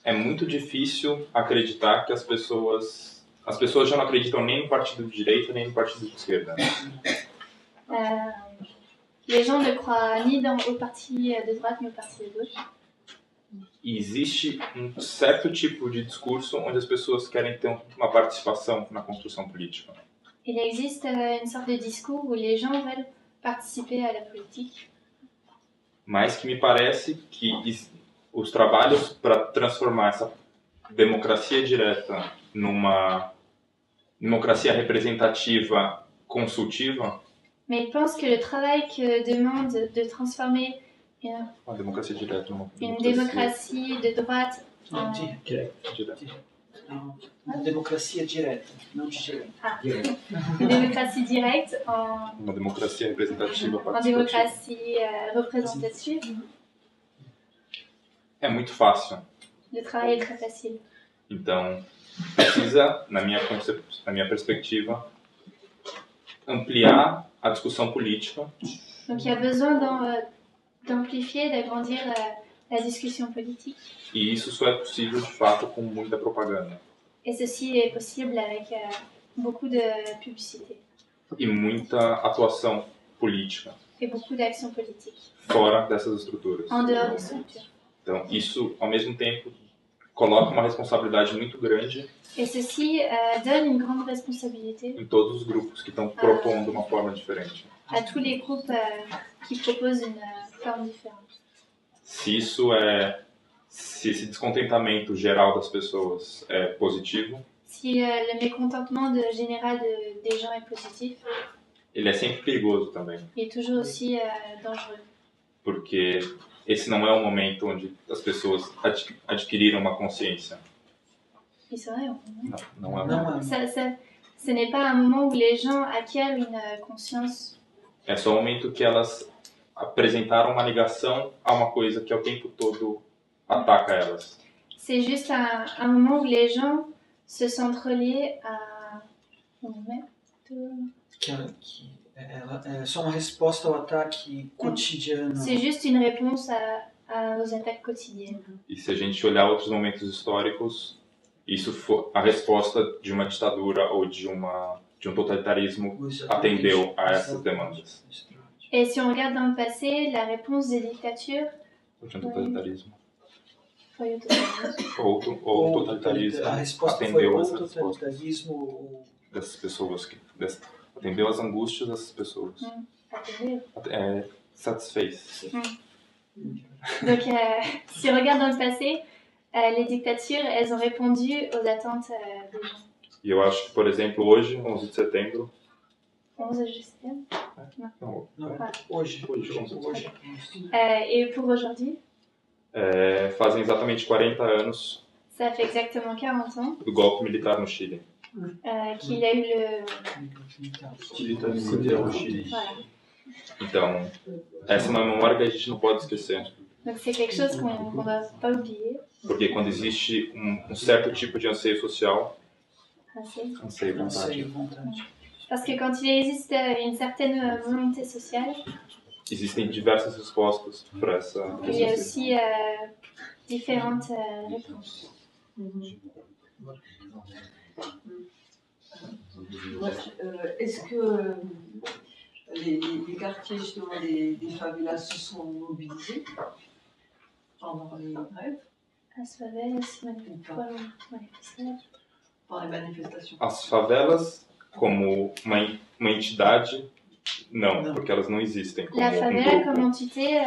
é muito difícil acreditar que as pessoas já não acreditam nem no partido de direita nem no partido de esquerda. les gens ne croient ni au parti de droite ni au parti de gauche. E existe um certo tipo de discurso onde as pessoas querem ter uma participação na construção política. Il existe une sorte de discours où les gens veulent participer à la politique. Mas que me parece que os trabalhos para transformar essa democracia direta numa democracia representativa consultiva, Mais il pense que le travail que demande de transformer uma democracia direta numa une démocratie de droite en... direta. Não, uma democracia direta, não de direita. une démocratie directe en, Uma democracia representativa en participativa. démocratie représentative. É muito fácil. Le travail est très facile. Então, precisa, na minha perspectiva, ampliar a discussão política Donc il y a besoin d'amplifier, d'agrandir la discussion politique. e isso só é possível, de fato, com muita propaganda Et ceci est possible avec beaucoup de publicité e muita atuação política et beaucoup d'action politique fora dessas estruturas. en dehors des structures. Então, isso, ao mesmo tempo, coloca uma responsabilidade muito grande Et ceci donne une grande responsabilité em todos os grupos que estão propondo uma forma diferente. à tous les groupes qui proposent une forme différente. Se esse descontentamento geral das pessoas é positivo, Si le mécontentement général des gens est positif, ele é sempre perigoso também, il est toujours aussi dangereux. porque esse não é o momento onde as pessoas adquiriram uma consciência. Et c'est vrai, Não é. Não é. ce n'est pas un moment où les gens acquièrent une conscience. É só o momento que elas apresentaram uma ligação a uma coisa que ao tempo todo ataca elas. C'est juste un moment où les gens se sentent reliés à... É só uma resposta ao ataque cotidiano. C'est juste une réponse aux attaques quotidiennes. E se a gente olhar outros momentos históricos, isso foi a resposta de uma ditadura ou de um totalitarismo atendeu a essas demandas. Et si on regarde dans le passé, la réponse des dictatures De um totalitarismo. foi o totalitarismo. Ou o totalitarismo A resposta foi atendeu ou essa resposta totalitarismo dessas pessoas, atendeu as angústias dessas pessoas. Atendeu. Satisfez. Donc, si on regarde dans le passé, les dictatures, elles ont répondu aux attentes des gens. E eu acho que, por exemplo, hoje, 11 de setembro... 11 de setembro? Não, hoje. Et pour aujourd'hui, fazem exatamente 40 anos ça fait exactement 40 ans do golpe militar no Chile. qu'il y a eu le... Militaire au Chili. Voilà. Então, essa é uma memória que a gente não pode esquecer. Donc c'est quelque chose qu'on ne va pas oublier. Porque quando existe um certo tipo de anseio social, anseio, vontade. Parce que quand il existe une certaine volonté sociale, existem diversas respostas para essa il y a aussi différentes réponses. Est-ce que les quartiers justement des favelas se sont mobilisés pendant les grèves? As favelas foram manifestadas. Pendant les manifestations. As favelas, como uma entidade Não, Não. porque elas não existem como La um favela grupo. comme entité,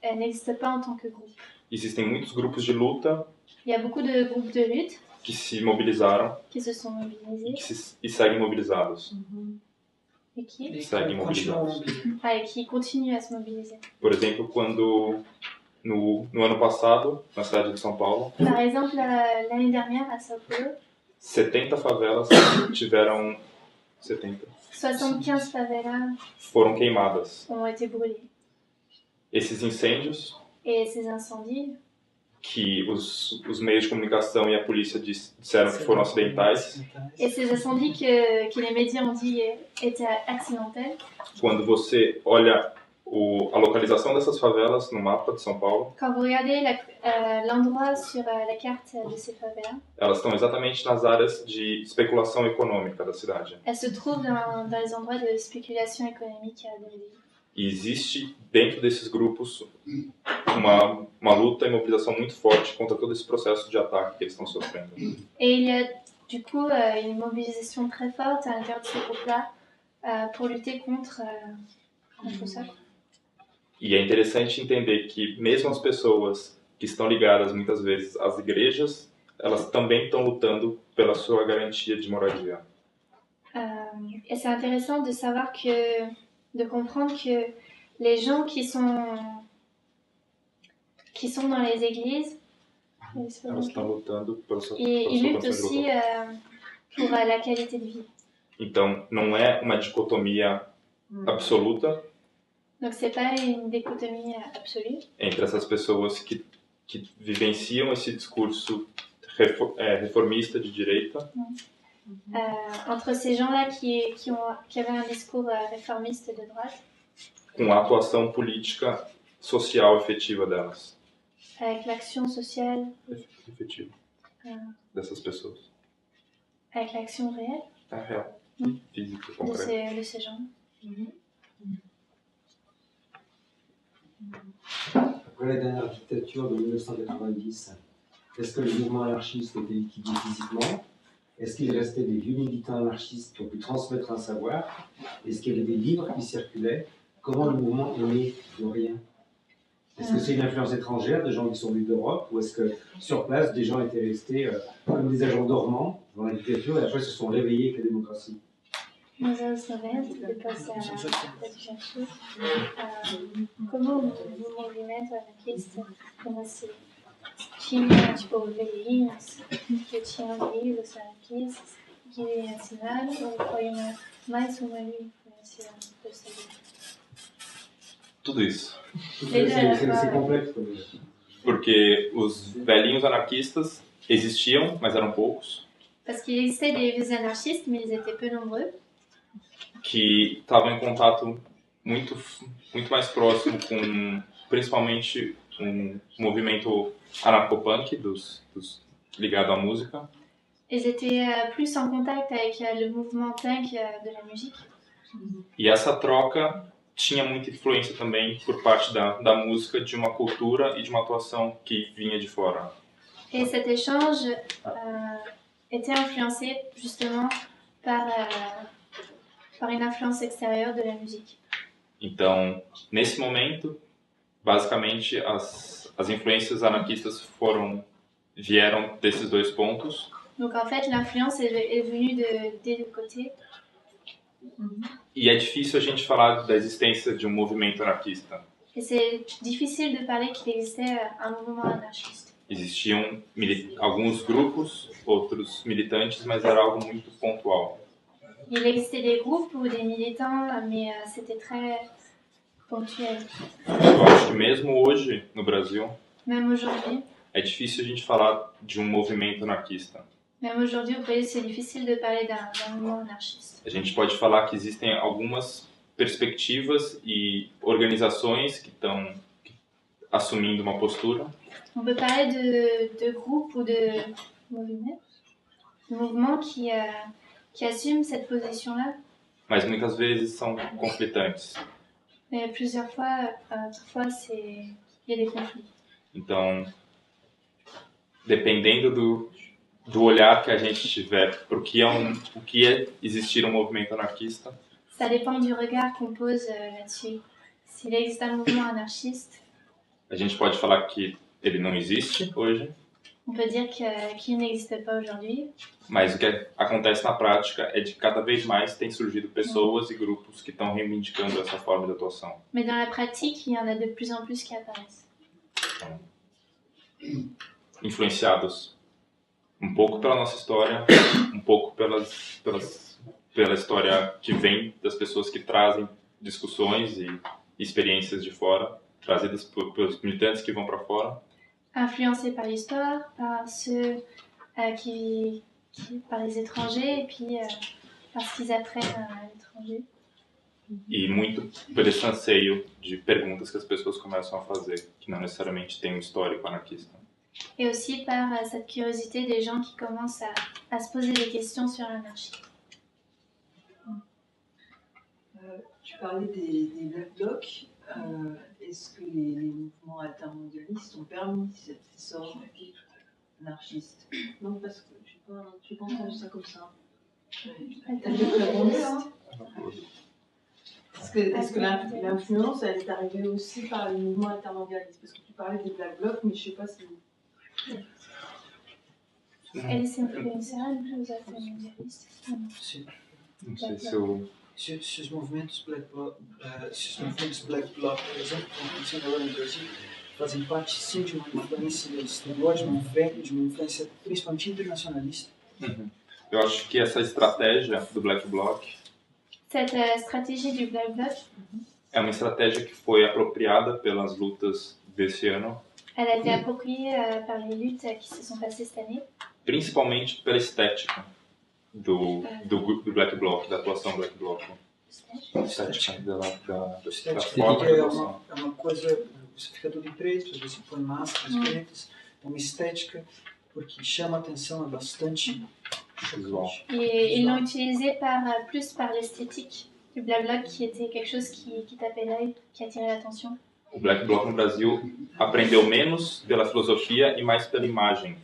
elle n'existe pas en tant que groupe. Existem muitos grupos de luta Il y a beaucoup de groupes de lutte que se mobilizaram qui se sont mobilisés e seguem mobilizados. et qui, E Segue continuam mobilizados. et qui continuent à se mobiliser. Por exemplo, quando no ano passado, na cidade de São Paulo, Par exemple, l'année dernière à Sao Paulo, 70 favelas tiveram 70 75 favelas foram queimadas. ont été brûlées. Esses incêndios Et ces incendies, que os meios de comunicação e a polícia disseram que foram acidentais, et ces incendies que les médias ont dit étaient accidentels, quando você olha a localização dessas favelas no mapa de São Paulo, quand vous regardez l'endroit sur la carte de ces favelas, elas estão exatamente nas áreas de especulação econômica da cidade. elles se trouvent dans les endroits de spéculation économique de la ville. E existe dentro desses grupos uma luta e mobilização muito forte contra todo esse processo de ataque que eles estão sofrendo. Et il y a du coup une mobilisation très forte à l'intérieur de ce groupe-là pour lutter contre ça. E é interessante entender que mesmo as pessoas que estão ligadas muitas vezes às igrejas, elas também estão lutando pela sua garantia de moradia. Et c'est intéressant de savoir de comprendre que les gens qui sont dans les églises, Elas estão lutando pela sua ils luttent condição de aussi luta. pour la qualité de vie. Então, não é uma dicotomia absoluta Donc c'est pas une dichotomie absolue entre essas pessoas que vivenciam esse discurso reformista de direita entre ces gens-là qui avaient un discours réformiste de droite, com a atuação política social efetiva delas. avec l'action sociale, Efetiva. Dessas pessoas. avec l'action réelle É real. Física, de concreta. ces gens. Après la dernière dictature de 1990, est-ce que le mouvement anarchiste était liquidé physiquement? Est-ce qu'il restait des vieux militants anarchistes qui ont pu transmettre un savoir? Est-ce qu'il y avait des livres qui circulaient? Comment le mouvement est né de rien? Est-ce que c'est une influence étrangère de gens qui sont venus d'Europe, ou est-ce que sur place des gens étaient restés comme des agents dormants dans la dictature et après se sont réveillés avec la démocratie? Nos anos 90, depois da ditadura, como o movimento anarquista nasceu? Tinha, tipo, velhinhos que tinham livros anarquistas que ensinaram, ou foi mais uma influência posterior? Tudo isso. C'est complexe. Porque os velhinhos anarquistas existiam, mas eram poucos, Parce qu'il existait des vieux anarchistes, mais ils étaient peu nombreux, que estavam em contato muito mais próximo com, principalmente, um movimento anarcopunk ligado à música. ils étaient plus en contact avec le mouvement punk de la musique. E essa troca tinha muita influência também por parte da música, de uma cultura e de uma atuação que vinha de fora. Et cet échange était influencé justement par une influence extérieure de la musique. Então, nesse momento, basicamente, as influências anarquistas vieram desses dois pontos. Donc en fait, l'influence est venue des deux côtés. E é difícil a gente falar da existência de um movimento anarquista. Et c'est difficile de parler qu'il existait un mouvement anarchiste. Existiam alguns grupos, outros militantes, mas era algo muito pontual. Il existait des groupes ou des militants, mais c'était très ponctuel. Eu acho que mesmo hoje, no Brasil, Même aujourd'hui, é difícil a gente falar de um movimento anarquista. même aujourd'hui au pays, c'est difficile de parler d'un mouvement anarchiste. A gente pode falar que existem algumas perspectivas e organizações que estão assumindo uma postura, On peut parler de groupes ou de mouvements qui assument cette position-là, mas muitas vezes são conflitantes. mais plusieurs fois, parfois, il y a des conflits. Então, dependendo do olhar que a gente tiver para o que é existir um movimento anarquista, Ça dépend du regard qu'on pose là-dessus. S'il existe un mouvement anarchiste, A gente pode falar que ele não existe hoje, on peut dire qu'il n'existe pas aujourd'hui. mas o que acontece na prática é de que cada vez mais tem surgido pessoas e grupos que estão reivindicando essa forma de atuação. Mais dans la pratique, il y en a de plus en plus qui apparaissent. Influenciados um pouco pela nossa história, um pouco pela história que vem das pessoas que trazem discussões e experiências de fora, trazidas pelos militantes que vão para fora. Influencés par l'histoire, par ceux par les étrangers, et puis par ce qu'ils apprennent à l'étranger. E muito por esse anseio de perguntas que as pessoas começam a fazer, que não necessariamente tem um histórico anarquista. Et aussi par cette curiosité des gens qui commencent à se poser des questions sur l'anarchie. Tu parlais des Black Blocs. Est-ce que les mouvements altermondialistes ont permis cet essor anarchiste? Non, parce que je n'ai pas entendu ça comme ça. Est-ce que l'influence, elle est arrivée aussi par les mouvements altermondialistes? Parce que tu parlais des Black Blocs, mais je ne sais pas si... Eles influenciaram os altermondialistas? Não sei se eu... Se os movimentos Black Bloc, por exemplo, que estão acontecendo agora no Brasil, fazem parte sim de uma influência exterior, de uma influência principalmente internacionalista. Eu acho que essa estratégia do Black Bloc Cette stratégie du Black Bloc, é uma estratégia que foi apropriada pelas lutas desse ano, elle a été appropriée par les luttes qui se sont passées cette année, principalmente pela estética do Black Bloc, da atuação Black Bloc. Estética da forma de É atuação. uma coisa, você fica tudo em preto, você põe máscaras pretas, é uma estética porque chama a atenção, é bastante Visual. et ils l'ont utilisé plus par l'esthétique du Black Bloc qui était quelque chose qui tapait l'œil, qui attirait l'attention. O Black Bloc no Brasil aprendeu menos pela filosofia e mais pela imagem.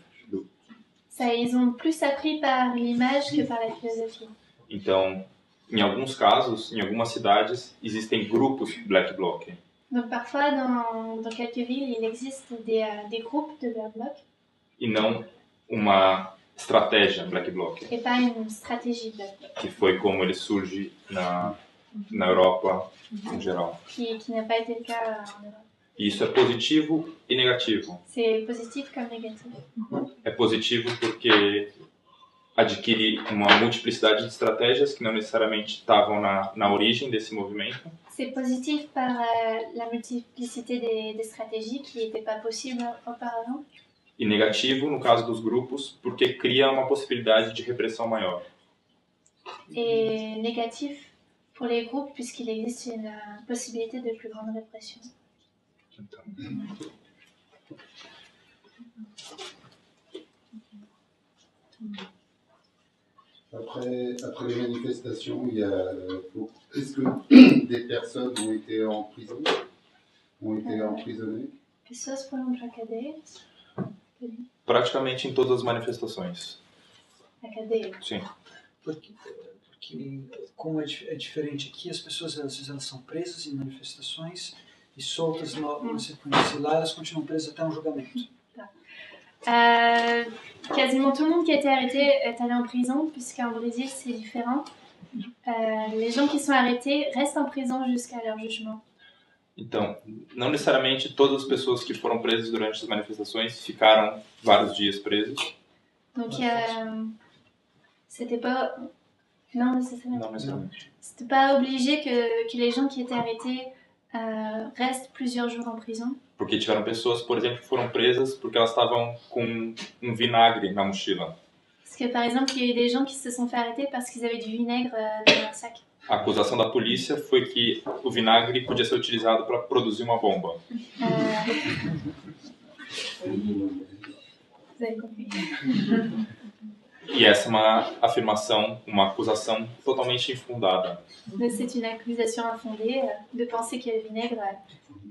Ça, ils ont plus appris par l'image que par la philosophie. Então, em alguns casos, em algumas cidades, existem grupos Black Bloc. Donc parfois, dans quelques villes, il existe des groupes de Black Bloc E não uma estratégia Black Bloc, et pas une stratégie Black Bloc, que foi como ele surge na Europa em geral. qui n'a pas été le cas en Europe. E isso é positivo e negativo. C'est positif comme négatif. É positivo porque adquire uma multiplicidade de estratégias que não necessariamente estavam na origem desse movimento. C'est positif par la multiplicité des stratégies qui n'étaient pas possibles auparavant. E negativo, no caso dos grupos, porque cria uma possibilidade de repressão maior. Et négatif pour les groupes puisqu'il existe une possibilité de plus grande répression. Então, Après les manifestations, il y a, est-ce que des personnes ont été en prison, ont été emprisonnées? Pessoas foram para a cadeia? praticamente em todas as manifestações. Na cadeia? Sim. Porque como é diferente aqui, as pessoas às vezes elas são presas em manifestações e soltas na sequência. Lá elas continuam presas até um julgamento. Quasiment tout le monde qui a été arrêté est allé en prison, puisqu'en Brésil c'est différent. Les gens qui sont arrêtés restent en prison jusqu'à leur jugement. Então, não necessariamente todas as pessoas que foram presas durante as manifestações ficaram vários dias presos. Donc, c'était pas... Non, nécessairement. Não necessariamente. C'était pas obligé que les gens qui étaient arrêtés restent plusieurs jours en prison. Porque tiveram pessoas, por exemplo, que foram presas porque elas estavam com um vinagre na mochila. Parce que, par exemple, il y a eu des gens qui se sont fait arrêter parce qu'ils avaient du vinaigre dans leur sac. A acusação da polícia foi que o vinagre podia ser utilizado para produzir uma bomba. Vous avez compris. E essa é uma afirmação, uma acusação totalmente infundada. C'est une accusation infondée de penser que le vinaigre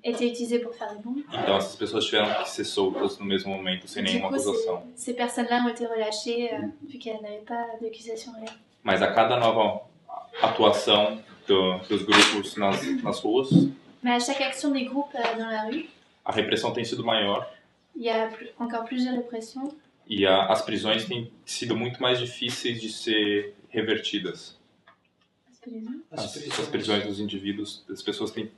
était utilisé pour faire des bombes. Então essas pessoas tiveram que ser soltas no mesmo momento, sem nenhuma acusação. Ces personnes-là ont été relâchées vu qu'elles n'avaient pas d'accusation réelle. Mas a cada nova atuação dos grupos nas ruas. Mais à chaque action des groupes dans la rue, A repressão tem sido maior il y a encore plus de répression e as prisões têm sido muito mais difíceis de ser revertidas. As prisões dos indivíduos, das pessoas têm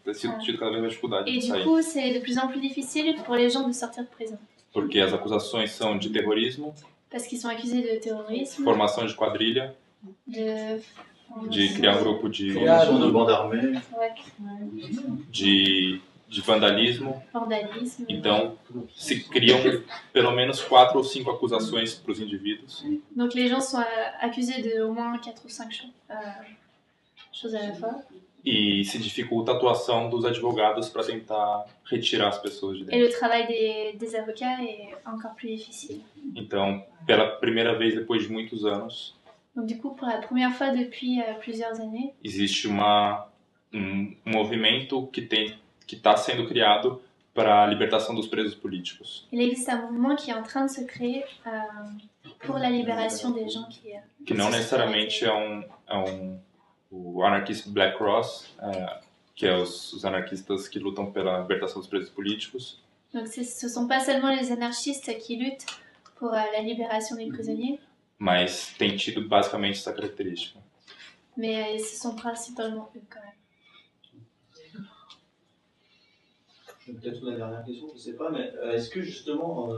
tido cada vez mais dificuldade et de du sair. coup c'est de plus en plus difficile pour les gens de sortir de prison. Porque as acusações são de terrorismo, Parce qu'ils sont accusés de terrorisme, formação de quadrilha, de criar um grupo de bande armée. Ouais, de vandalismo. vandalisme. Então, se criam pelo menos 4 ou 5 acusações para os indivíduos. Donc les gens sont accusés de au moins 4 ou 5 choses à la fois. E se dificulta a atuação dos advogados para tentar retirar as pessoas de Et dentro. le travail des avocats est encore plus difficile. Então, pela primeira vez depois de muitos anos, Donc du coup, pour la première fois depuis plusieurs années, existe um movimento que está sendo criado para a libertação dos presos políticos. il existe un mouvement qui est en train de se créer pour la libération des gens Que não necessariamente o anarquista Black Cross, que é os anarquistas que lutam pela libertação dos presos políticos, Donc ce ne sont pas seulement les anarchistes qui luttent pour la libération des prisonniers, mas tem tido basicamente essa característica. mais ce sont principalement eux quand même. Peut-être la dernière question, je ne sais pas, mais est-ce que justement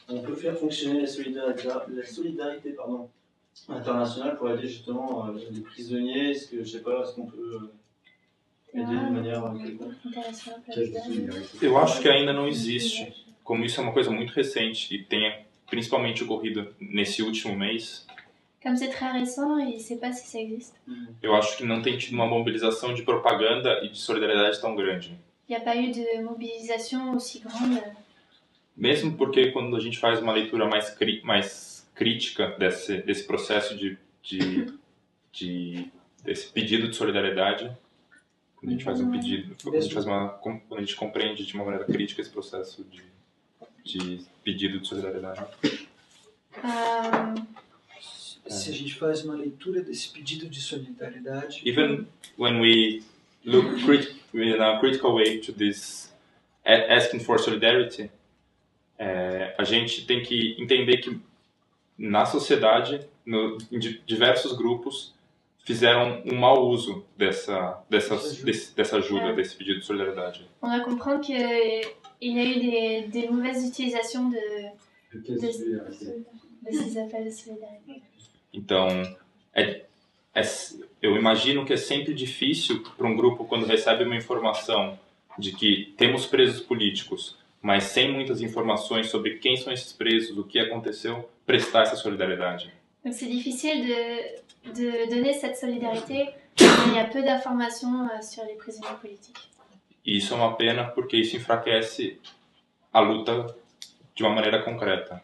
on peut faire fonctionner la solidarité internationale pour aider justement les prisonniers? Est-ce que, je sais pas, est-ce qu'on peut aider de manière quelconque? Eu acho que ainda não existe. Como isso é uma coisa muito recente e tem principalmente ocorrido nesse último mês, Comme c'est très récent, il ne sait pas si ça existe. eu acho que não tem tido uma mobilização de propaganda e de solidariedade tão grande. Il n'y a pas eu de mobilisation aussi grande. Mesmo porque quando a gente faz uma leitura mais crítica desse processo desse pedido de solidariedade, quando a gente faz um pedido, quando a gente compreende de uma maneira crítica esse processo de pedido de solidariedade. Se a gente faz uma leitura desse pedido de solidariedade, Even when we look in a critical way to this asking for solidarity, a gente tem que entender que na sociedade, em diversos grupos fizeram um mau uso dessa ajuda, desse pedido de solidariedade. On doit comprendre qu'il y a eu des mauvaises utilisations de ces appels de solidarité. Então, eu imagino que é sempre difícil para um grupo, quando recebe uma informação de que temos presos políticos, mas sem muitas informações sobre quem são esses presos, o que aconteceu, prestar essa solidariedade. Donc c'est difficile de donner cette solidarité quand il y a peu d'informations sur les prisonniers politiques. E isso é uma pena porque isso enfraquece a luta de uma maneira concreta.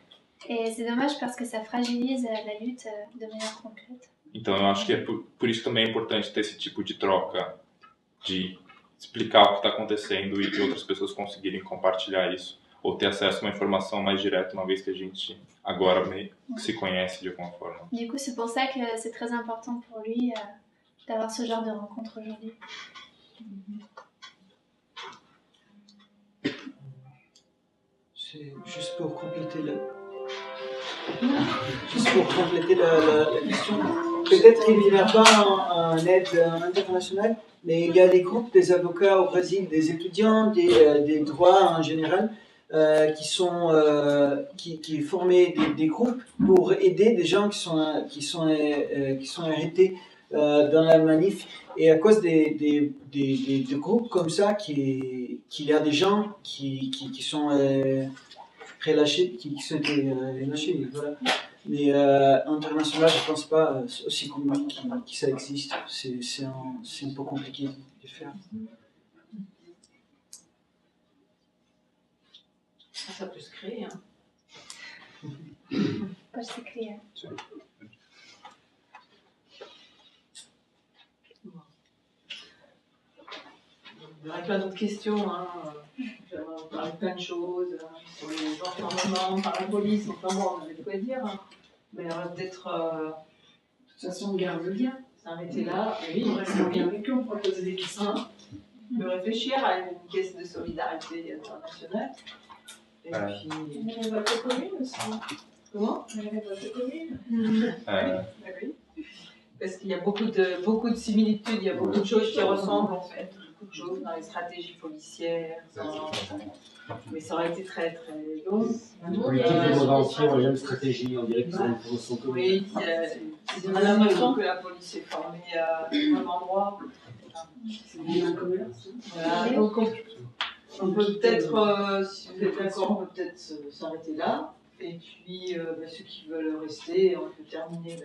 Et c'est dommage parce que ça fragilise la lutte de manière concrète. Então eu acho que é por isso também é importante ter esse tipo de troca, de explicar o que está acontecendo e de outras pessoas conseguirem compartilhar isso, ou ter acesso a uma informação mais direta, uma vez que a gente agora meio que se conhece de alguma forma. Du coup, c'est pour ça que c'est très important pour lui d'avoir ce genre de rencontre aujourd'hui. c'est juste pour compléter la question. Peut-être qu'il n'y a pas un aide internationale, mais il y a des groupes des avocats au Brésil, des étudiants, des droits en général, qui formaient des groupes pour aider des gens qui sont arrêtés dans la manif. Et à cause des groupes comme ça, qu'il y a des gens qui sont relâchés, qui sont relâchés, voilà. Mais international, je ne pense pas aussi commun que ça existe. C'est un peu compliqué de faire. Ça peut se créer. Hein. Pas se créer. Il y aurait plein d'autres questions. Hein. On parle de plein de choses sur les enfermements par la police. Enfin bon, on avait de quoi dire. Hein. Mais il y aurait peut-être. De toute façon, on garde le lien. s'arrêter là. Oui, parce qu'on vient avec eux, on propose des dessins, de réfléchir à une caisse de solidarité internationale. Et puis... Il y a une révolte commune aussi. Comment? Il y a une révolte commune. Oui. Parce qu'il y a beaucoup de similitudes, il y a beaucoup de choses qui ressemblent en fait, beaucoup de choses dans les stratégies policières. Mais ça aurait été très très long. Les politiques du monde entier ont les mêmes stratégies, on dirait qu'ils ont une promotion commune. Oui, on a l'impression que la police est formée à un même endroit. C'est bien commun. Voilà, donc on peut peut-être, si vous êtes d'accord, on peut peut-être s'arrêter là. Et puis ceux qui veulent rester, on peut terminer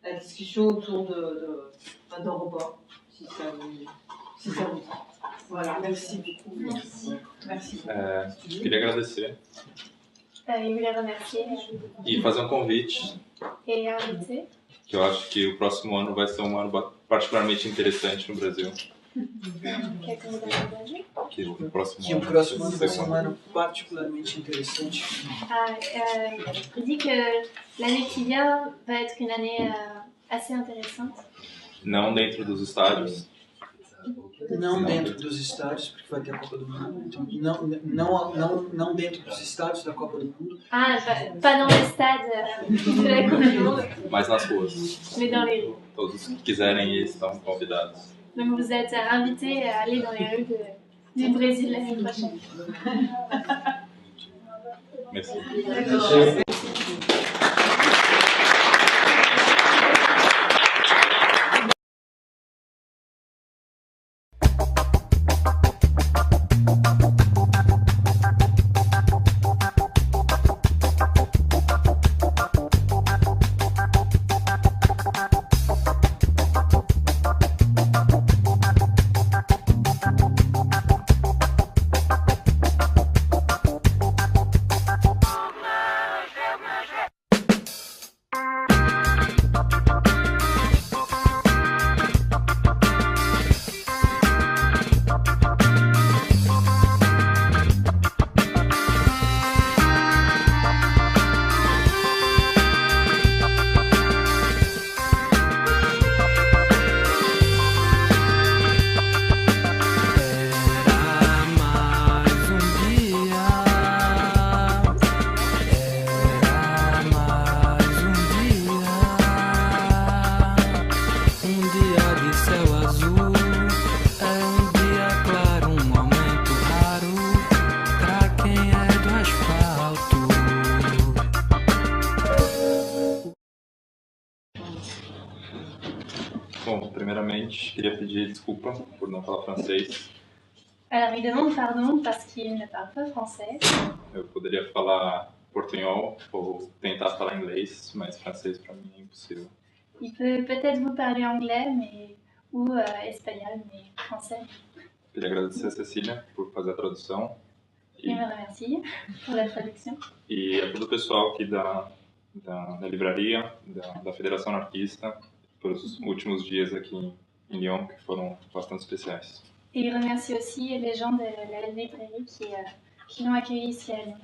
la discussion autour d'un repas, si ça vous dit. Voilà, merci beaucoup. Merci. Queria agradecer Il voulait remercier e fazer convite, et inviter. que eu acho que o próximo ano vai ser um ano particularmente interessante no Brasil. Quer convidar a gente? Que o próximo Que o ano próximo ano vai ser ser um ano particularmente interessante. Il dit que l'année qui vient va être une année assez intéressante. não dentro dos estádios, Não dentro dos estádios, porque vai ter a Copa do Mundo. Então, não dentro dos estádios da Copa do Mundo. Ah, pas dans les stades de la Coupe du Monde, mas nas ruas. mais dans les rues. Todos que quiserem ir estão convidados. Donc vous êtes invités à aller dans les rues du Brésil l'année prochaine. Merci. Bom, primeiramente, queria pedir desculpa por não falar francês. Alors il demande pardon parce qu'il ne parle pas français. Eu poderia falar portunhol ou tentar falar inglês, mas francês para mim é impossível. Il peut peut-être vous parler anglais ou espagnol, mais français. Queria agradecer a Cecília por fazer a tradução Il me remercie pour la traduction. e a todo o pessoal aqui da livraria, da Federação Anarquista, pelos últimos dias aqui em Lyon, que foram bastante especiais. Et il remercie aussi les gens de la librairie qui l'ont accueilli ici à Lyon.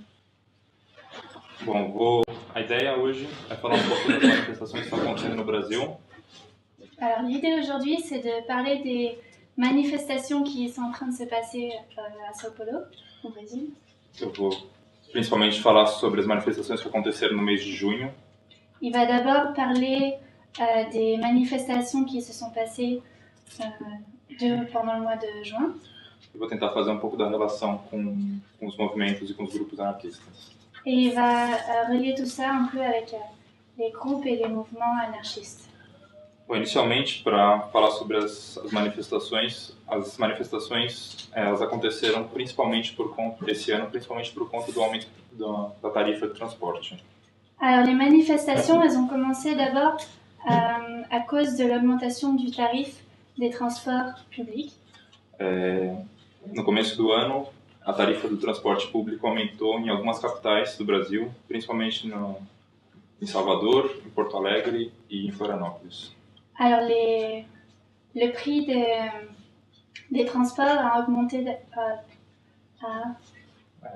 Bom, a ideia hoje é falar um pouco das manifestações que estão acontecendo no Brasil. Alors l'idée aujourd'hui, c'est de parler des manifestations qui sont en train de se passer à São Paulo, au Brésil. Eu vou principalmente falar sobre as manifestações que aconteceram no mês de junho. Il va d'abord parler des manifestations qui se sont passées pendant le mois de juin. Eu vou tentar fazer um pouco da relação com os movimentos e com os grupos anarquistas. Et il va relier tout ça un peu avec les groupes et les mouvements anarchistes. Bom, inicialmente, para falar sobre as manifestações elas aconteceram principalmente esse ano, principalmente por conta do aumento da tarifa de transporte. Alors les manifestations, elles ont commencé d'abord à cause de l'augmentation du tarif des transports publics. No começo do ano, a tarifa do transporte público aumentou em algumas capitais do Brasil, principalmente em Salvador, em Porto Alegre e em Florianópolis. Alors le prix des transports a augmenté à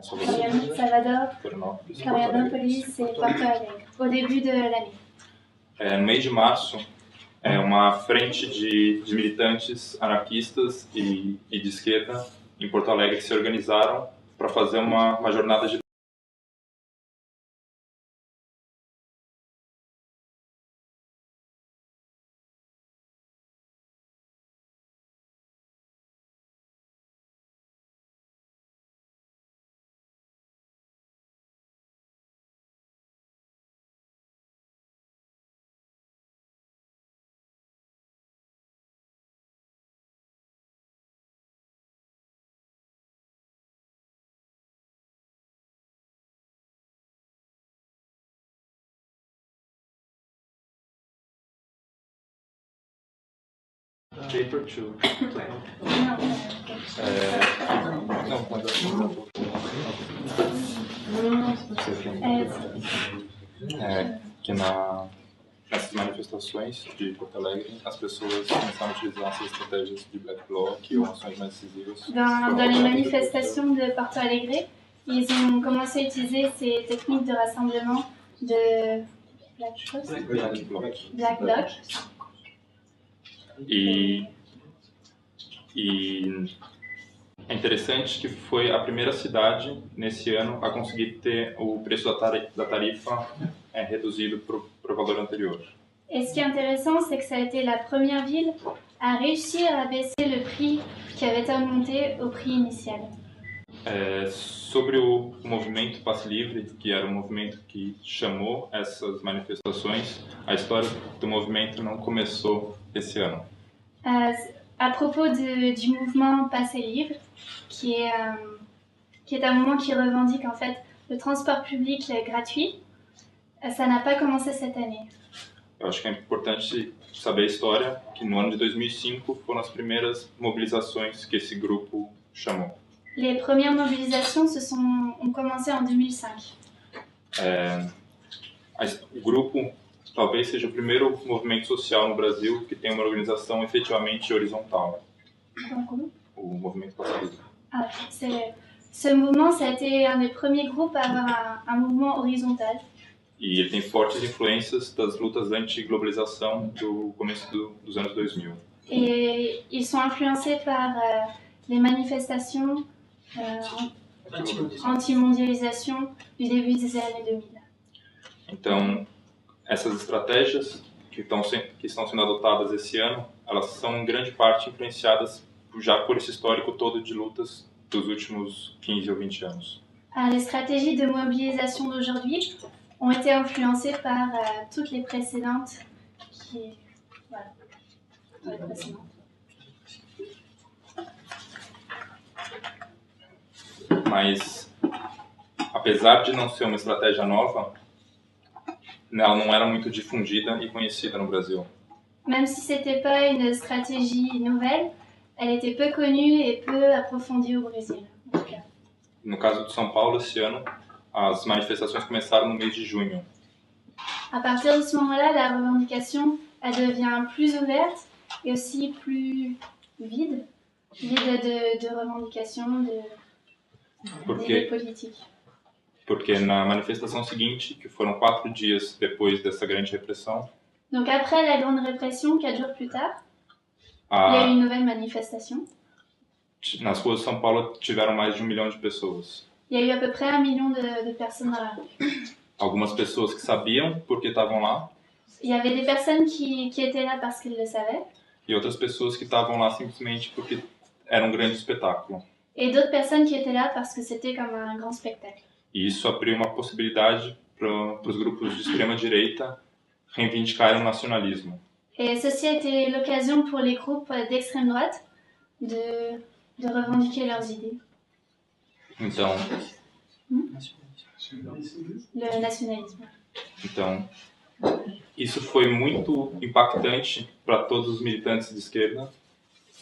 Salvador, Florianópolis et Porto Alegre au début de l'année. No mês de março, é uma frente de militantes anarquistas e de esquerda em Porto Alegre que se organizaram para fazer uma jornada de Paper Two. Que nessas manifestações de Porto Alegre, as pessoas começaram a utilizar essas estratégias de black bloc ou ações mais decisivas. Dans les manifestations de Porto Alegre, ils ont commencé à utiliser ces techniques de rassemblement de black bloc. E é interessante que foi a primeira cidade nesse ano a conseguir ter o preço da tarifa reduzido para o valor anterior. Et ce qui est intéressant, c'est que ça a été la première ville à réussir à baisser le prix qui avait été augmenté au prix initial. Sobre o movimento Passe Livre, que era o movimento que chamou essas manifestações, a história do movimento não começou esse ano. À propos du mouvement Passe Livre, qui est un mouvement qui revendique en fait le transport public gratuit, ça n'a pas commencé cette année. Eu acho que é importante saber a história, que no ano de 2005 foram as primeiras mobilizações que esse grupo chamou. Les premières mobilisations ont commencé en 2005. O grupo talvez seja o primeiro movimento social no Brasil que tem uma organização efetivamente horizontal. O movimento Passe Livre. Ce mouvement, ça a été un des premiers groupes à avoir un mouvement horizontal. E ele tem fortes influências das lutas anti-globalização do começo dos anos 2000. Et ils sont influencés par les manifestations anti-mondialisation du début des années 2000. Então, essas estratégias que estão sendo adotadas esse ano, elas são em grande parte influenciadas já por esse histórico todo de lutas dos últimos 15 ou 20 anos. Les stratégies de mobilisation d'aujourd'hui ont été influencées par toutes les précédentes Mas, apesar de não ser uma estratégia nova, ela não era muito difundida e conhecida no Brasil. Même si c'était pas une stratégie nouvelle, elle était peu connue et peu approfondie au Brésil. No caso de São Paulo, esse ano, as manifestações começaram no mês de junho. À partir de ce moment-là, la revendication elle devient plus ouverte et aussi plus vide de revendications, d'idées politiques. Porque na manifestação seguinte, que foram 4 dias depois dessa grande repressão, donc après la grande répression, 4 jours plus tard, il y a eu une nouvelle manifestation. Nas ruas de São Paulo tiveram mais de 1 milhão de pessoas. Il y a eu à peu près 1 million de personnes dans la rue. Algumas pessoas que sabiam porque estavam lá. Il y avait des personnes qui étaient là parce qu'elles le savaient. E outras pessoas que estavam lá simplesmente porque era um grande espetáculo. Et d'autres personnes qui étaient là parce que c'était comme un grand spectacle. E isso abriu uma possibilidade para os grupos de extrema direita reivindicarem o nacionalismo. Et ceci a été l'occasion pour les groupes d'extrême droite de revendiquer leurs idées. Então, le nationalisme. Então, isso foi muito impactante para todos os militantes de esquerda.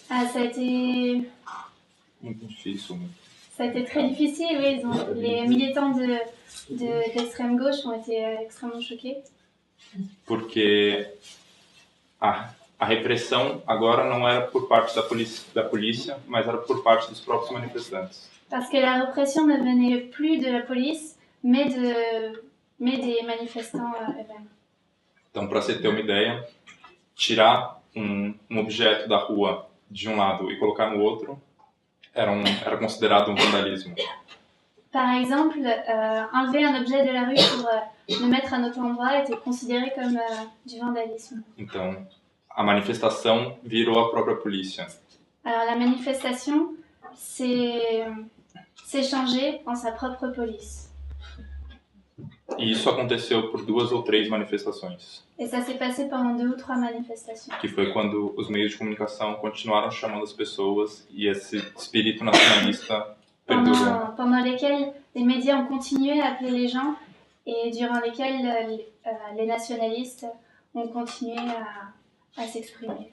Ça a été Muito difícil. Ça a été très difficile, oui. Les militants d'extrême gauche ont été extrêmement choqués. Porque a repressão agora não era por parte da polícia, mas era por parte dos próprios manifestantes. Parce que la répression ne venait plus de la police, mais des manifestants eux-mêmes. Então, para você ter uma ideia, tirar um objeto da rua de um lado e colocar no outro era considerado um vandalismo. Par exemple, enlever un objet de la rue pour le mettre à un autre endroit était considéré comme du vandalisme. Então, a manifestação virou a própria polícia. Alors la manifestation s'est changée en sa propre police. E isso aconteceu por 2 ou 3 manifestações, Et ça s'est passé pendant 2 ou 3 manifestations. que foi quando os meios de comunicação continuaram chamando as pessoas e esse espírito nacionalista perdurou. Pendant lesquelles les médias ont continué à appeler les gens et durant lesquelles les nationalistes ont continué à s'exprimer.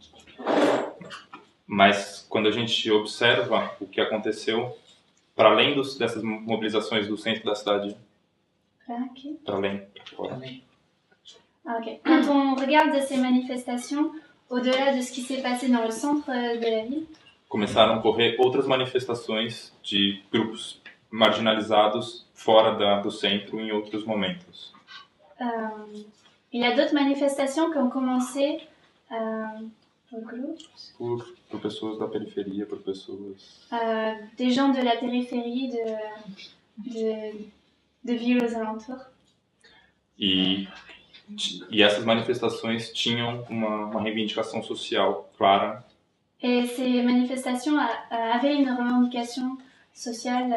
Mas quando a gente observa o que aconteceu, para além dessas mobilizações do centro da cidade, para além, fora. Okay. Quand on regarde ces manifestations, au-delà de ce qui s'est passé dans le centre de la ville, começaram a ocorrer outras manifestações de grupos marginalizados fora do centro em outros momentos. Il y a d'autres manifestations qui ont commencé por pessoas da periferia, por pessoas... des gens de la périphérie, de villes aux alentours. E essas manifestações tinham uma reivindicação social clara. Et ces manifestations avaient une revendication sociale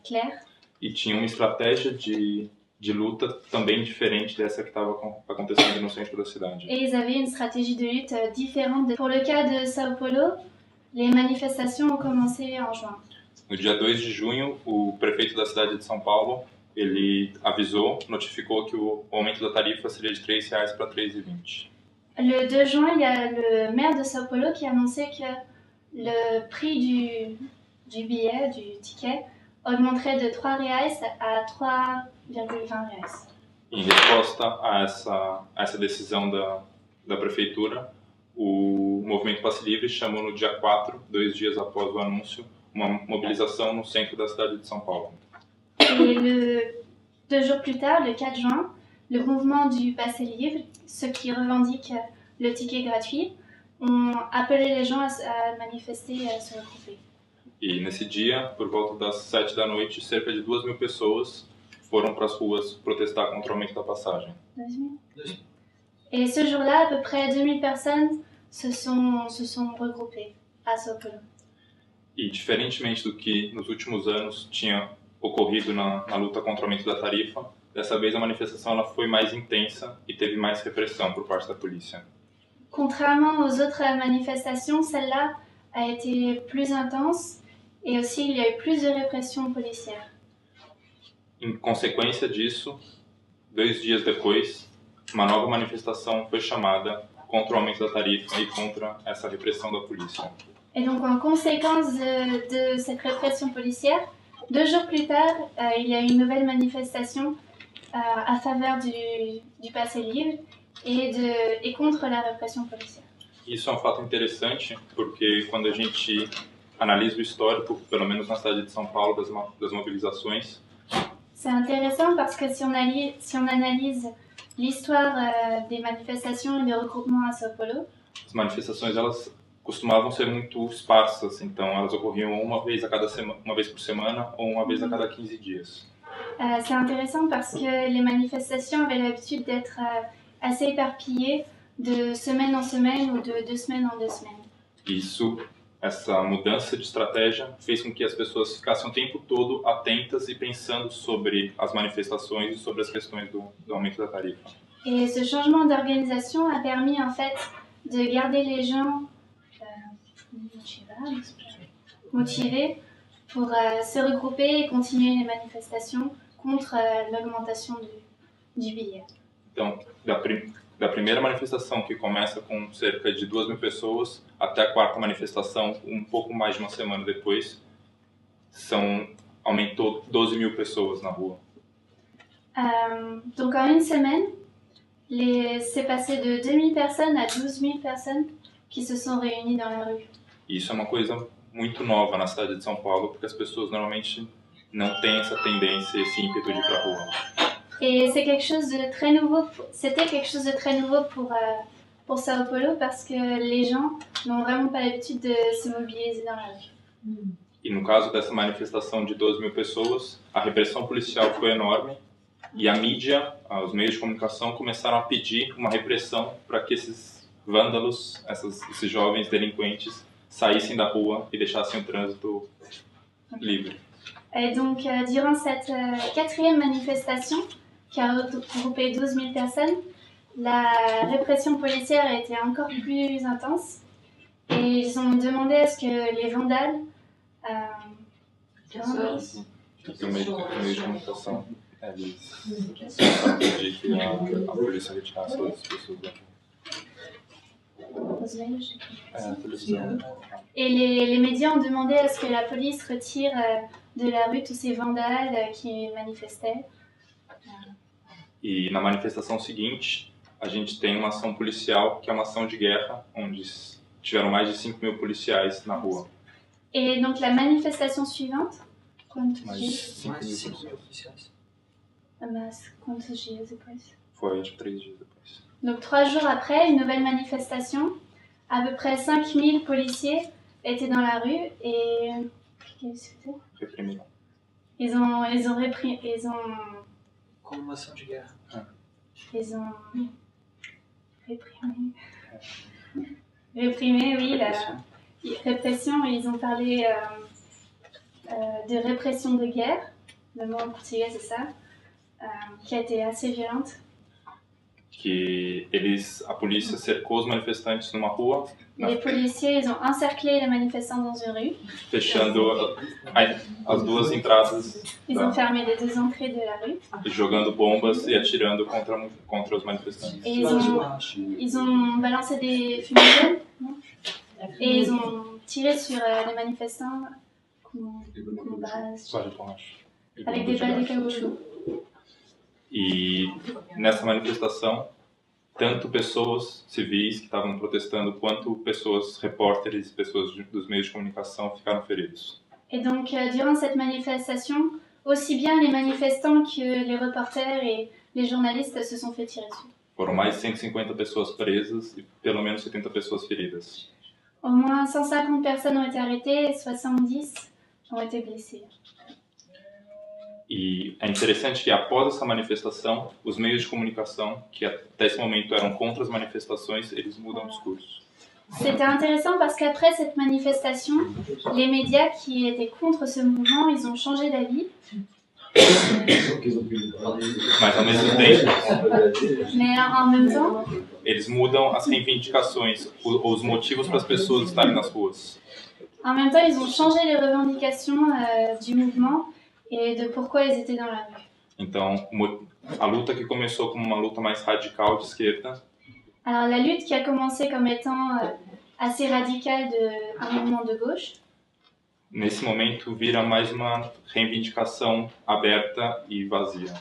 claire. E tinham uma estratégia de luta também diferente dessa que estava acontecendo no centro da cidade. Et ils avaient une stratégie de lutte différente. Pour le cas de Sao Paulo, les manifestations ont commencé en juin. No dia 2 de junho, o prefeito da cidade de São Paulo, ele notificou que o aumento da tarifa seria de R$ 3,00 para R$ 3,20. Le 2 juin, il y a le maire de Sao Paulo qui a annoncé que le prix du billet, du ticket, augmenterait de R$ 3,00 à R$ 3,20. Em resposta a essa decisão da prefeitura, o Movimento Passe Livre chamou no dia 4, 2 dias após o anúncio, uma mobilização no centro da cidade de São Paulo. Et 2 jours plus tard, le 4 juin, le mouvement du Passe Livre, ceux qui revendiquent le ticket gratuit, ont appelé les gens à manifester et à se regrouper. E nesse dia, por volta das 7 da noite, cerca de 2.000 pessoas foram para as ruas protestar contra o aumento da passagem. 2 000. Et ce jour-là, à peu près 2000 personnes se sont regroupées à Sao Paulo. E diferentemente do que nos últimos anos tinha ocorrido na luta contra o aumento da tarifa, dessa vez a manifestação ela foi mais intensa e teve mais repressão por parte da polícia. Contrairement aux autres manifestations, celle-là a été plus intense et aussi il y a eu plus de répression policière. Em consequência disso, 2 dias depois, uma nova manifestação foi chamada contra o aumento da tarifa e contra essa repressão da polícia. Et donc en conséquence de cette répression policière, 2 jours plus tard, il y a eu une nouvelle manifestation à faveur du Passe Livre et contre la répression policière. Isso é um fato interessante, porque quando a gente analisa o histórico, pelo menos na cidade de São Paulo, das mobilizações, c'est intéressant parce que si on analyse l'histoire des manifestations et des regroupements à Sao Paulo, as manifestações elas costumavam ser muito esparsas, então elas ocorriam uma vez por semana ou uma vez a cada 15 dias. C'est intéressant parce que les manifestations avaient l'habitude d'être assez éparpillées de semaine en semaine ou de 2 semaines en 2 semaines. Essa mudança de estratégia fez com que as pessoas ficassem o tempo todo atentas e pensando sobre as manifestações e sobre as questões do aumento da tarifa. Et ce changement d'organisation a permis en fait de garder les gens motivés pour se regrouper et continuer les manifestations contre l'augmentation du billet. Então, da primeira manifestação, que começa com cerca de 2.000 pessoas, até a quarta manifestação, um pouco mais de uma semana depois, aumentou 12.000 pessoas na rua. Donc en une semaine, c'est passé de 2.000 personnes à 12.000 personnes qui se sont réunies dans la rue. Isso é uma coisa muito nova na cidade de São Paulo, porque as pessoas normalmente não têm essa tendência, esse ímpeto de ir para a rua. Et c'est quelque chose de très nouveau. C'était quelque chose de très nouveau pour Sao Paulo parce que les gens n'ont vraiment pas l'habitude de se mobiliser dans la rue. E no caso dessa manifestação de 12.000 pessoas, a repressão policial foi enorme e a mídia, os meios de comunicação começaram a pedir uma repressão para que esses vândalos, esses jovens delinquentes, saíssem da rua e deixassem o trânsito livre. Et donc, durant cette quatrième manifestation, qui a regroupé 12 000 personnes, la répression policière a été encore plus intense. Et ils ont demandé à ce que les vandales... O meio de comunicação, eles começaram a pedir que a polícia retirasse as pessoas da rua. Et les médias ont demandé à ce que la police retire de la rue tous ces vandales qui manifestaient. E na manifestação seguinte, a gente tem uma ação policial, que é uma ação de guerra, onde tiveram mais de 5.000 policiais na rua. Et donc la manifestation suivante, quantos dias depois? Foi, acho que 3 dias depois. Donc 3 jours après, une nouvelle manifestation, à peu près 5 000 policiers étaient dans la rue et... Qu'est-ce que c'est? Réprimiram. Ils ont réprimé... Como uma ação de guerra. Ils ont réprimé... Réprimé, oui, la répression. Ils ont parlé de répression de guerre, le mot en portugais c'est ça, qui a été assez violente. Que a polícia cercou os manifestantes numa rua. Les policiers, ils ont encerclé les manifestants dans une rue. Fechando as duas entradas. Ils ont fermé les 2 entrées de la rue. E jogando bombas e atirando contra os manifestantes. Et ils ont balancé des fumigènes. Et ils ont tiré sur les manifestants avec des balles de caoutchouc. E nessa manifestação, tanto pessoas civis que estavam protestando, quanto pessoas, repórteres, pessoas dos meios de comunicação ficaram feridos. Et donc, durant cette manifestation, aussi bien les manifestants que les reporters et les journalistes se sont fait tirer dessus. Foram mais de 150 pessoas presas e pelo menos 70 pessoas feridas. Au moins 150 personnes ont été arrêtées et 70 ont été blessées. E é interessante que após essa manifestação, os meios de comunicação, que até esse momento eram contra as manifestações, eles mudam o discurso. C'était intéressant parce qu'après cette manifestation, les médias qui étaient contre ce mouvement, ils ont changé d'avis. Mas ao mesmo tempo, Mais en même temps, eles mudam as reivindicações, os motivos para as pessoas estarem nas ruas. En même temps, ils ont changé les revendications du mouvement et de pourquoi ils étaient dans la rue. Então, a luta que começou como uma luta mais radical de esquerda. Alors la lutte qui a commencé comme étant assez radicale d'un mouvement de gauche, Nesse momento vira mais uma reivindicação aberta e vazia.